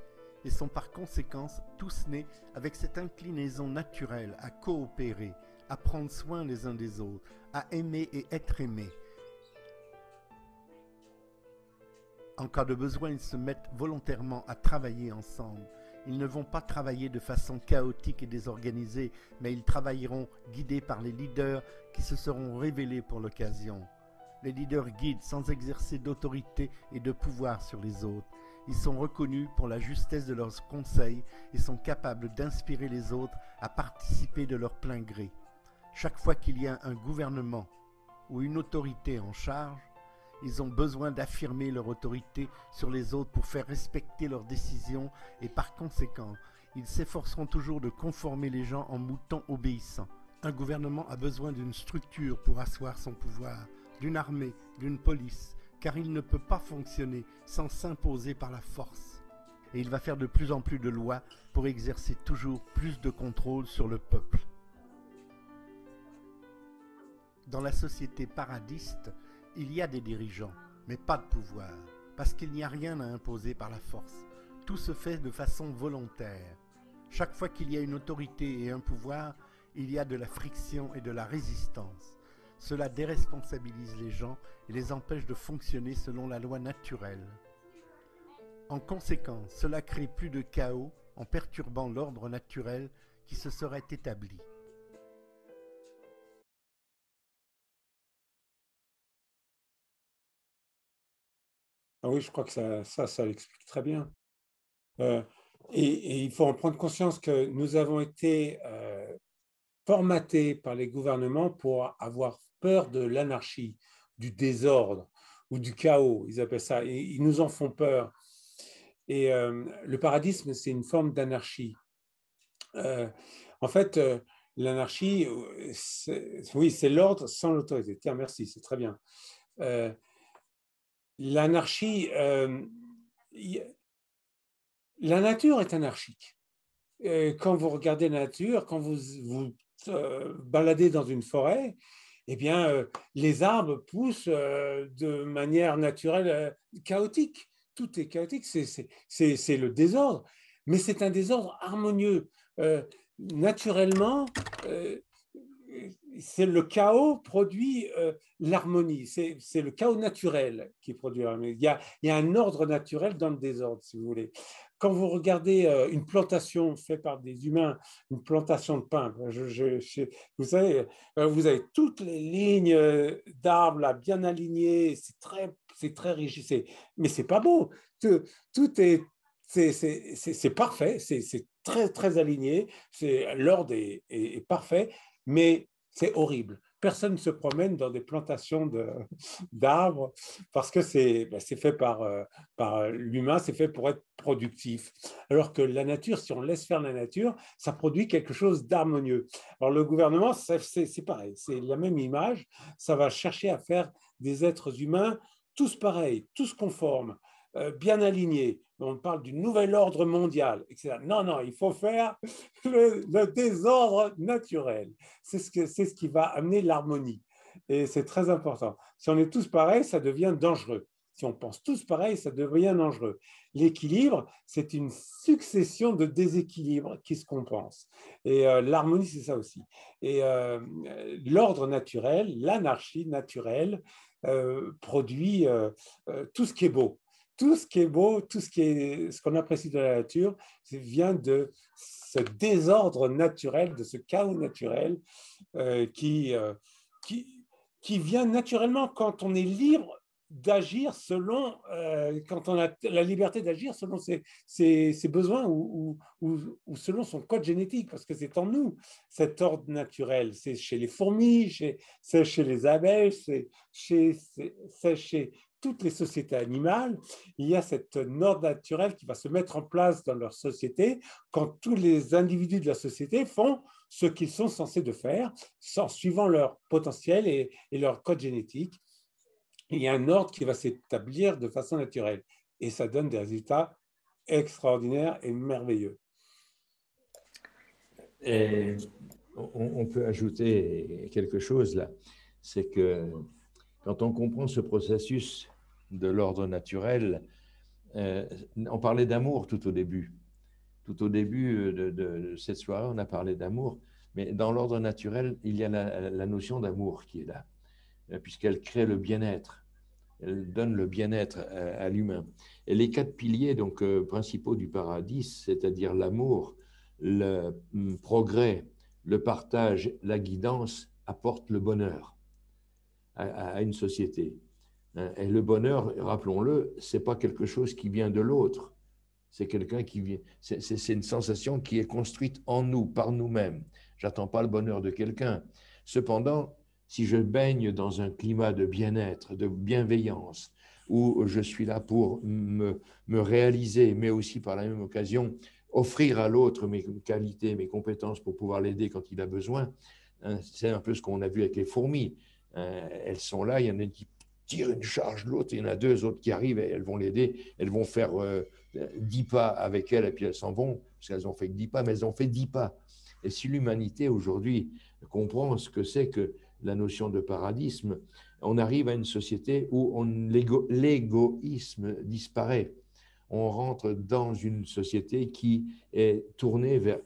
et sont par conséquent tous nés avec cette inclinaison naturelle à coopérer, à prendre soin les uns des autres, à aimer et être aimés. En cas de besoin, ils se mettent volontairement à travailler ensemble. Ils ne vont pas travailler de façon chaotique et désorganisée, mais ils travailleront guidés par les leaders qui se seront révélés pour l'occasion. Les leaders guident sans exercer d'autorité et de pouvoir sur les autres. Ils sont reconnus pour la justesse de leurs conseils et sont capables d'inspirer les autres à participer de leur plein gré. Chaque fois qu'il y a un gouvernement ou une autorité en charge, ils ont besoin d'affirmer leur autorité sur les autres pour faire respecter leurs décisions et par conséquent, ils s'efforceront toujours de conformer les gens en moutons obéissants. Un gouvernement a besoin d'une structure pour asseoir son pouvoir, d'une armée, d'une police, car il ne peut pas fonctionner sans s'imposer par la force. Et il va faire de plus en plus de lois pour exercer toujours plus de contrôle sur le peuple. Dans la société paradiste, il y a des dirigeants, mais pas de pouvoir, parce qu'il n'y a rien à imposer par la force. Tout se fait de façon volontaire. Chaque fois qu'il y a une autorité et un pouvoir, il y a de la friction et de la résistance. Cela déresponsabilise les gens et les empêche de fonctionner selon la loi naturelle. En conséquence, cela crée plus de chaos en perturbant l'ordre naturel qui se serait établi. Ah oui, je crois que ça l'explique très bien. Et il faut en prendre conscience que nous avons été formatés par les gouvernements pour avoir peur de l'anarchie, du désordre ou du chaos. Ils appellent ça, ils nous en font peur. Et le paradisme, c'est une forme d'anarchie. En fait, l'anarchie, oui, c'est l'ordre sans l'autorité. Tiens, merci, c'est très bien. L'anarchie, la nature est anarchique. Quand vous regardez la nature, quand vous vous baladez dans une forêt, eh bien, les arbres poussent de manière naturelle chaotique. Tout est chaotique, c'est le désordre, mais c'est un désordre harmonieux. Naturellement, c'est le chaos produit l'harmonie, c'est le chaos naturel qui produit l'harmonie. Il y a un ordre naturel dans le désordre, si vous voulez. Quand vous regardez une plantation faite par des humains, une plantation de pin, vous savez, vous avez toutes les lignes d'arbres là, bien alignées, c'est très rigide, mais c'est pas beau. Tout est c'est parfait, c'est très, très aligné, l'ordre est parfait, mais c'est horrible. Personne ne se promène dans des plantations d'arbres parce que c'est fait par l'humain, c'est fait pour être productif. Alors que la nature, si on laisse faire la nature, ça produit quelque chose d'harmonieux. Alors le gouvernement, c'est pareil, c'est la même image, ça va chercher à faire des êtres humains tous pareils, tous conformes, bien alignés. On parle du nouvel ordre mondial, etc. Non, il faut faire le désordre naturel. C'est ce qui va amener l'harmonie. Et c'est très important. Si on est tous pareils, ça devient dangereux. Si on pense tous pareil, ça devient dangereux. L'équilibre, c'est une succession de déséquilibres qui se compensent. Et l'harmonie, c'est ça aussi. Et l'ordre naturel, l'anarchie naturelle, produit tout ce qui est beau. Tout ce qui est beau, ce qu'on apprécie de la nature, vient de ce désordre naturel, de ce chaos naturel qui vient naturellement quand on est libre d'agir selon, quand on a la liberté d'agir selon ses besoins ou selon son code génétique, parce que c'est en nous, cet ordre naturel. C'est chez les fourmis, c'est chez les abeilles, c'est chez toutes les sociétés animales. Il y a cet ordre naturel qui va se mettre en place dans leur société quand tous les individus de la société font ce qu'ils sont censés de faire, en suivant leur potentiel et leur code génétique. Il y a un ordre qui va s'établir de façon naturelle et ça donne des résultats extraordinaires et merveilleux. Et on peut ajouter quelque chose là, c'est que quand on comprend ce processus de l'ordre naturel, on parlait d'amour tout au début. Tout au début de cette soirée, on a parlé d'amour, mais dans l'ordre naturel, il y a la notion d'amour qui est là, puisqu'elle crée le bien-être. elle donne le bien-être à l'humain. Et les 4 piliers donc, principaux du paradis, c'est-à-dire l'amour, le progrès, le partage, la guidance, apportent le bonheur à une société. Et le bonheur, rappelons-le, ce n'est pas quelque chose qui vient de l'autre. C'est quelqu'un qui vient. C'est une sensation qui est construite en nous, par nous-mêmes. J'attends pas le bonheur de quelqu'un. Cependant, si je baigne dans un climat de bien-être, de bienveillance, où je suis là pour me réaliser, mais aussi par la même occasion offrir à l'autre mes qualités, mes compétences pour pouvoir l'aider quand il a besoin, c'est un peu ce qu'on a vu avec les fourmis. Elles sont là, il y en a une qui tire une charge, l'autre, il y en a 2 autres qui arrivent et elles vont l'aider, elles vont faire 10 pas avec elle et puis elles s'en vont, parce qu'elles ont fait que 10 pas, mais elles ont fait 10 pas. Et si l'humanité aujourd'hui comprend ce que c'est que la notion de paradisme, on arrive à une société où l'égoïsme disparaît. On rentre dans une société qui est tournée vers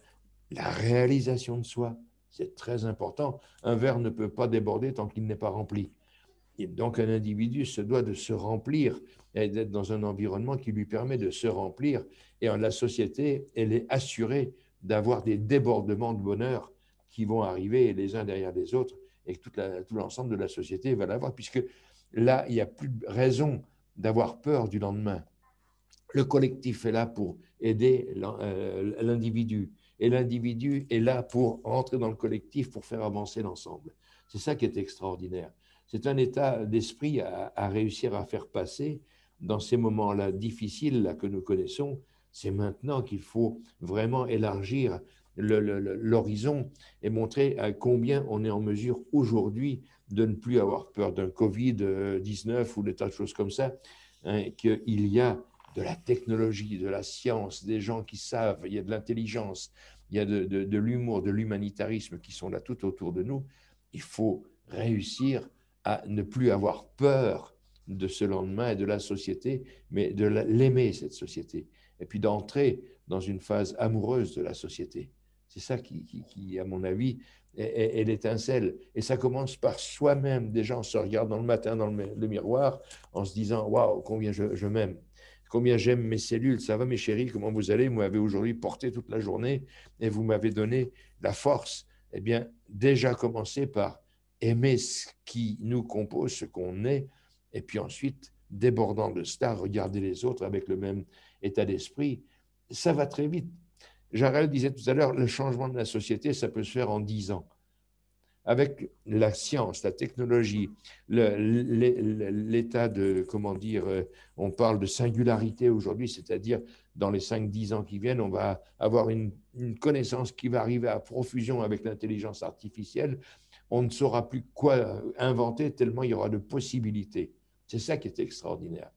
la réalisation de soi. C'est très important. Un verre ne peut pas déborder tant qu'il n'est pas rempli. Et donc, un individu se doit de se remplir et d'être dans un environnement qui lui permet de se remplir. Et la société, elle est assurée d'avoir des débordements de bonheur qui vont arriver les uns derrière les autres et que tout l'ensemble de la société va l'avoir, puisque là, il n'y a plus de raison d'avoir peur du lendemain. Le collectif est là pour aider l'individu et l'individu est là pour rentrer dans le collectif pour faire avancer l'ensemble. C'est ça qui est extraordinaire. C'est un état d'esprit à réussir à faire passer dans ces moments-là difficiles là, que nous connaissons. C'est maintenant qu'il faut vraiment élargir l'horizon et montrer à combien on est en mesure aujourd'hui de ne plus avoir peur d'un Covid-19 ou des tas de choses comme ça, hein, qu'il y a de la technologie, de la science, des gens qui savent, il y a de l'intelligence, il y a de l'humour, de l'humanitarisme qui sont là tout autour de nous. Il faut réussir à ne plus avoir peur de ce lendemain et de la société, mais de l'aimer, cette société, et puis d'entrer dans une phase amoureuse de la société. C'est ça qui, à mon avis, est l'étincelle. Et ça commence par soi-même. Déjà, on se regarde dans le matin dans le miroir en se disant « Waouh, combien je m'aime ». Combien j'aime mes cellules, ça va mes chéris, comment vous allez? Vous m'avez aujourd'hui porté toute la journée et vous m'avez donné la force. Eh bien, déjà commencer par aimer ce qui nous compose, ce qu'on est, et puis ensuite, débordant de cela, regarder les autres avec le même état d'esprit. Ça va très vite. Jarel disait tout à l'heure, le changement de la société, ça peut se faire en 10 ans. Avec la science, la technologie, l'état de, comment dire, on parle de singularité aujourd'hui, c'est-à-dire dans les 5-10 ans qui viennent, on va avoir une connaissance qui va arriver à profusion avec l'intelligence artificielle. On ne saura plus quoi inventer tellement il y aura de possibilités. C'est ça qui est extraordinaire.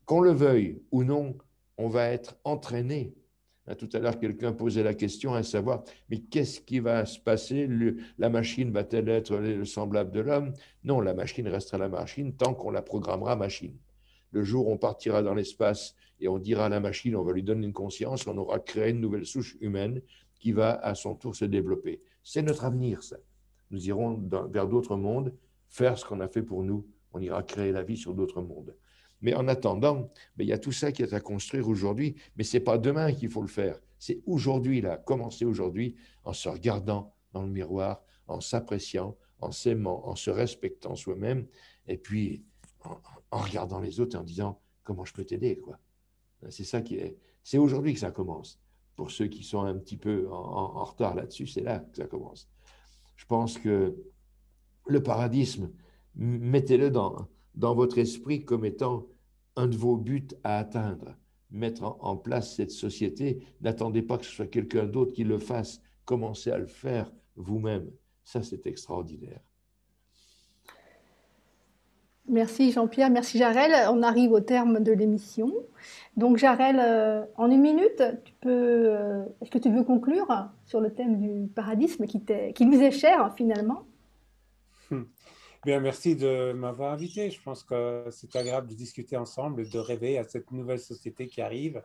Qu'on le veuille ou non, on va être entraîné. Tout à l'heure, quelqu'un posait la question à savoir, mais qu'est-ce qui va se passer? La machine va-t-elle être le semblable de l'homme? Non, la machine restera la machine tant qu'on la programmera machine. Le jour où on partira dans l'espace et on dira à la machine, on va lui donner une conscience, on aura créé une nouvelle souche humaine qui va à son tour se développer. C'est notre avenir, ça. Nous irons vers d'autres mondes, faire ce qu'on a fait pour nous. On ira créer la vie sur d'autres mondes. Mais en attendant, il y a tout ça qui est à construire aujourd'hui, mais ce n'est pas demain qu'il faut le faire. C'est aujourd'hui, là, commencer aujourd'hui en se regardant dans le miroir, en s'appréciant, en s'aimant, en se respectant soi-même, et puis en regardant les autres et en disant comment je peux t'aider, quoi. C'est ça qui est. C'est aujourd'hui que ça commence. Pour ceux qui sont un petit peu en retard là-dessus, c'est là que ça commence. Je pense que le paradisme, mettez-le dans votre esprit comme étant un de vos buts à atteindre. Mettre en place cette société, n'attendez pas que ce soit quelqu'un d'autre qui le fasse, commencez à le faire vous-même. Ça, c'est extraordinaire. Merci Jean-Pierre, merci Jarel. On arrive au terme de l'émission. Donc Jarel, en 1 minute, est-ce que tu veux conclure sur le thème du paradisme qui nous est cher finalement? Bien, merci de m'avoir invité. Je pense que c'est agréable de discuter ensemble, de rêver à cette nouvelle société qui arrive.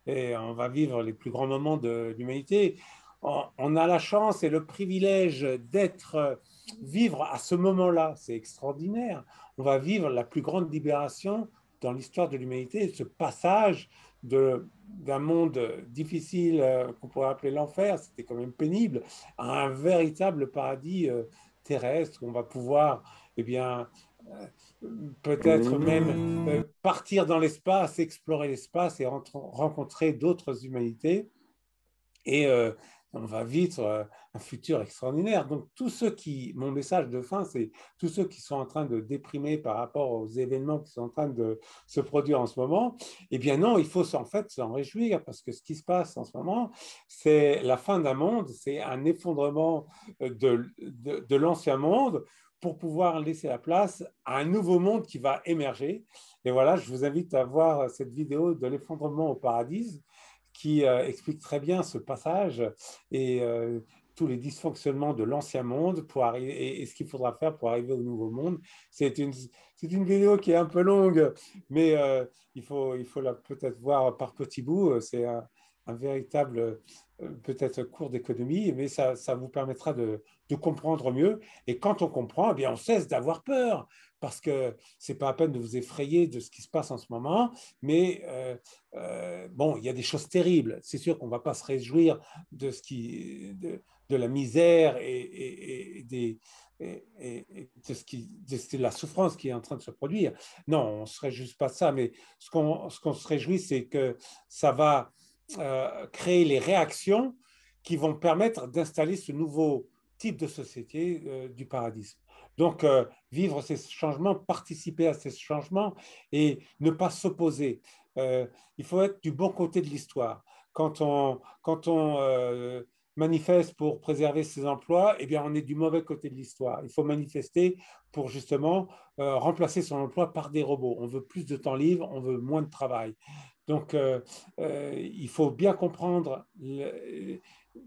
Et on va vivre les plus grands moments de l'humanité. On a la chance et le privilège d'être vivre à ce moment-là, c'est extraordinaire. On va vivre la plus grande libération dans l'histoire de l'humanité, ce passage d'un monde difficile qu'on pourrait appeler l'enfer, c'était quand même pénible, à un véritable paradis terrestre où on va pouvoir, eh bien, peut-être même partir dans l'espace, explorer l'espace et rencontrer d'autres humanités. Et on va vivre un futur extraordinaire. Donc, mon message de fin, c'est tous ceux qui sont en train de déprimer par rapport aux événements qui sont en train de se produire en ce moment, eh bien non, il faut en fait s'en réjouir parce que ce qui se passe en ce moment, c'est la fin d'un monde, c'est un effondrement de l'ancien monde pour pouvoir laisser la place à un nouveau monde qui va émerger. Et voilà, je vous invite à voir cette vidéo de l'effondrement au paradis qui explique très bien ce passage et tous les dysfonctionnements de l'ancien monde pour arriver, et ce qu'il faudra faire pour arriver au nouveau monde. C'est une vidéo qui est un peu longue, mais il faut la peut-être voir par petits bouts. C'est un véritable peut-être cours d'économie, mais ça vous permettra de comprendre mieux. Et quand on comprend, eh bien, on cesse d'avoir peur, parce que ce n'est pas la peine de vous effrayer de ce qui se passe en ce moment, mais bon, il y a des choses terribles. C'est sûr qu'on ne va pas se réjouir de la misère et de la souffrance qui est en train de se produire. Non, on ne se réjouit pas de ça, mais ce qu'on se réjouit, c'est que ça va créer les réactions qui vont permettre d'installer ce nouveau type de société du paradisme. Donc, vivre ces changements, participer à ces changements et ne pas s'opposer. Il faut être du bon côté de l'histoire. Quand on manifeste pour préserver ses emplois, eh bien, on est du mauvais côté de l'histoire. Il faut manifester pour justement remplacer son emploi par des robots. On veut plus de temps libre, on veut moins de travail. Donc, il faut bien comprendre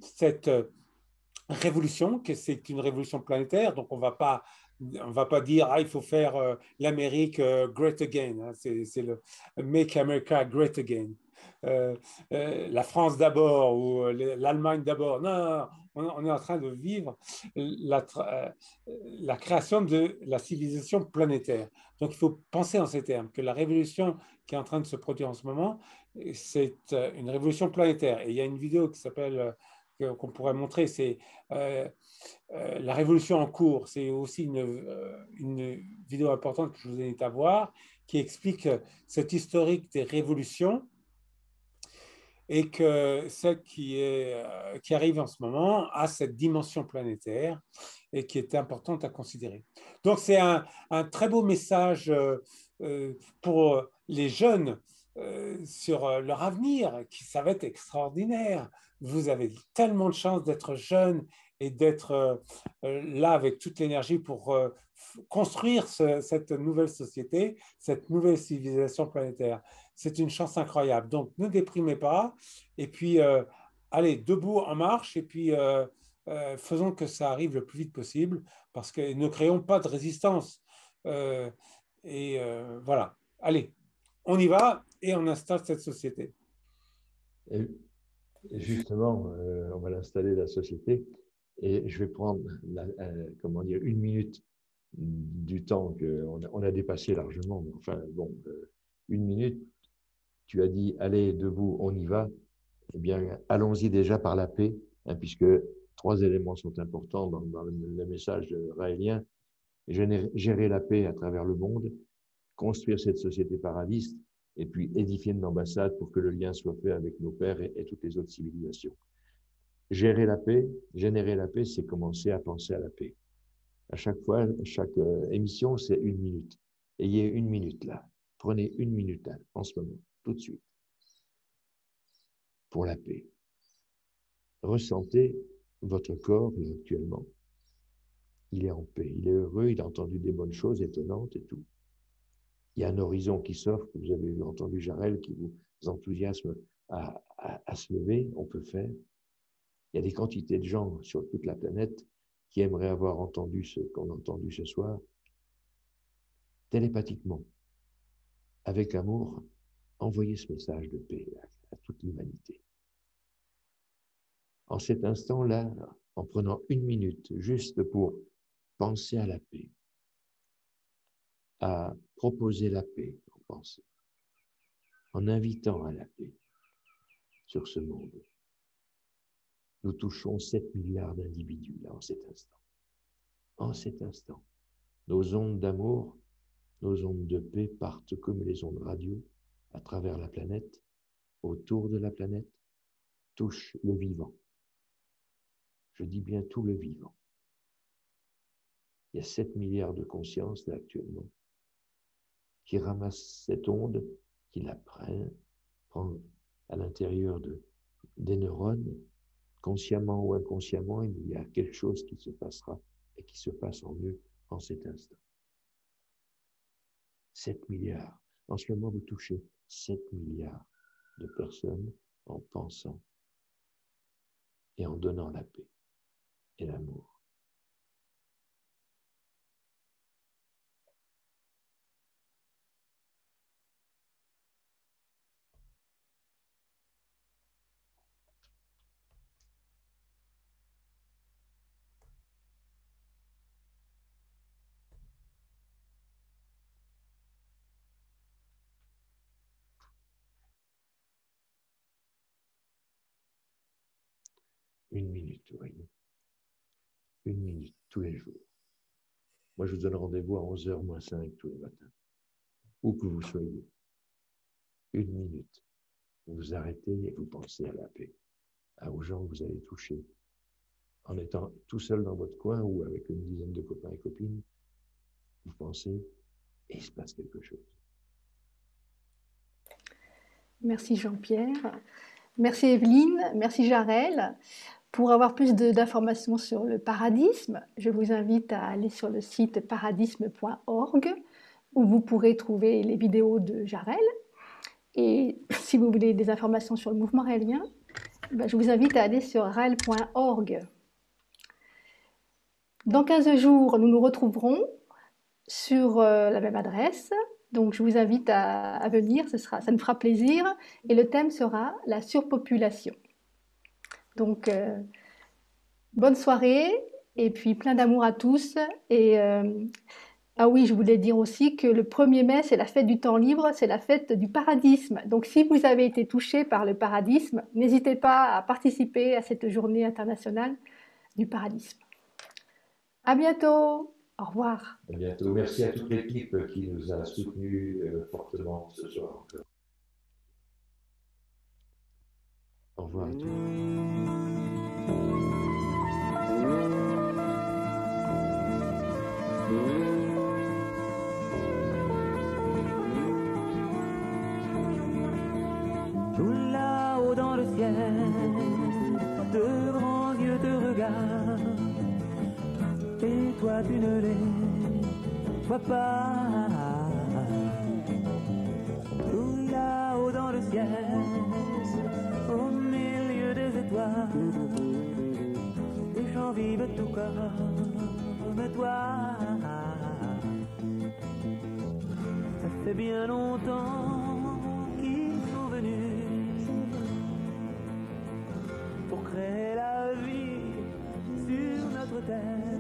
cette révolution, que c'est une révolution planétaire. Donc, on va pas dire il faut faire l'Amérique great again. Hein, c'est le Make America Great Again. La France d'abord ou l'Allemagne d'abord. Non, on est en train de vivre la création de la civilisation planétaire. Donc, il faut penser en ces termes, que la révolution qui est en train de se produire en ce moment, c'est une révolution planétaire. Et il y a une vidéo qui s'appelle, qu'on pourrait montrer, c'est la révolution en cours. C'est aussi une vidéo importante que je vous invite à voir, qui explique cette historique des révolutions et que celle qui arrive en ce moment a cette dimension planétaire et qui est importante à considérer. Donc, c'est un très beau message pour les jeunes sur leur avenir, qui ça va être extraordinaire. Vous avez tellement de chance d'être jeune et d'être là avec toute l'énergie pour construire cette nouvelle société, cette nouvelle civilisation planétaire. C'est une chance incroyable. Donc, ne déprimez pas. Et puis, allez, debout, en marche. Et puis, faisons que ça arrive le plus vite possible, parce que ne créons pas de résistance. Voilà. Allez, on y va et on installe cette société. Et justement, on va l'installer, la société. Et je vais prendre, comment dire, 1 minute du temps qu'on a dépassé largement. Enfin, bon, 1 minute. Tu as dit, allez, debout, on y va. Eh bien, allons-y déjà par la paix, hein, puisque 3 éléments sont importants dans le message raélien. Gérer la paix à travers le monde, construire cette société paradiste, et puis édifier une ambassade pour que le lien soit fait avec nos pères et toutes les autres civilisations. Gérer la paix, générer la paix, c'est commencer à penser à la paix. À chaque fois, chaque émission, c'est 1 minute. Ayez 1 minute là. Prenez 1 minute là, en ce moment, tout de suite, pour la paix. Ressentez votre corps là, actuellement. Il est en paix, il est heureux, il a entendu des bonnes choses étonnantes et tout. Il y a un horizon qui s'offre, vous avez entendu Jarel qui vous enthousiasme à se lever, on peut faire. Il y a des quantités de gens sur toute la planète qui aimeraient avoir entendu ce qu'on a entendu ce soir. Télépathiquement, avec amour, envoyez ce message de paix à toute l'humanité. En cet instant-là, en prenant 1 minute juste pour penser à la paix, à proposer la paix en pensée, en invitant à la paix sur ce monde. Nous touchons 7 milliards d'individus là en cet instant. En cet instant, nos ondes d'amour, nos ondes de paix partent comme les ondes radio à travers la planète, autour de la planète, touchent le vivant. Je dis bien tout le vivant. Il y a 7 milliards de consciences là actuellement qui ramassent cette onde, qui la prennent à l'intérieur des neurones, consciemment ou inconsciemment, il y a quelque chose qui se passera et qui se passe en eux en cet instant. 7 milliards. En ce moment, vous touchez 7 milliards de personnes en pensant et en donnant la paix et l'amour. Une minute, vous voyez. Une minute, tous les jours. Moi, je vous donne rendez-vous à 11h moins 5 tous les matins. Où que vous soyez. Une minute. Vous vous arrêtez et vous pensez à la paix, aux gens que vous allez toucher. En étant tout seul dans votre coin ou avec une dizaine de copains et copines, vous pensez et il se passe quelque chose. Merci Jean-Pierre. Merci Evelyne. Merci Jarel. Pour avoir plus d'informations sur le paradisme, je vous invite à aller sur le site paradisme.org où vous pourrez trouver les vidéos de Jarel. Et si vous voulez des informations sur le mouvement raélien, je vous invite à aller sur raël.org. Dans 15 jours, nous nous retrouverons sur la même adresse. Donc je vous invite à venir, ça nous fera plaisir. Et le thème sera la surpopulation. Donc, bonne soirée et puis plein d'amour à tous. Et ah oui, je voulais dire aussi que le 1er mai, c'est la fête du temps libre, c'est la fête du paradisme. Donc, si vous avez été touché par le paradisme, n'hésitez pas à participer à cette journée internationale du paradisme. À bientôt. Au revoir. À bientôt. Merci à toute l'équipe qui nous a soutenus fortement ce soir encore. Au revoir à tous. Tout là-haut dans le ciel, de grands yeux te regardent, et toi tu ne les vois pas. Tout là-haut dans le ciel, au milieu des étoiles, des gens vivent tout comme toi. Ça fait bien longtemps qu'ils sont venus pour créer la vie sur notre terre.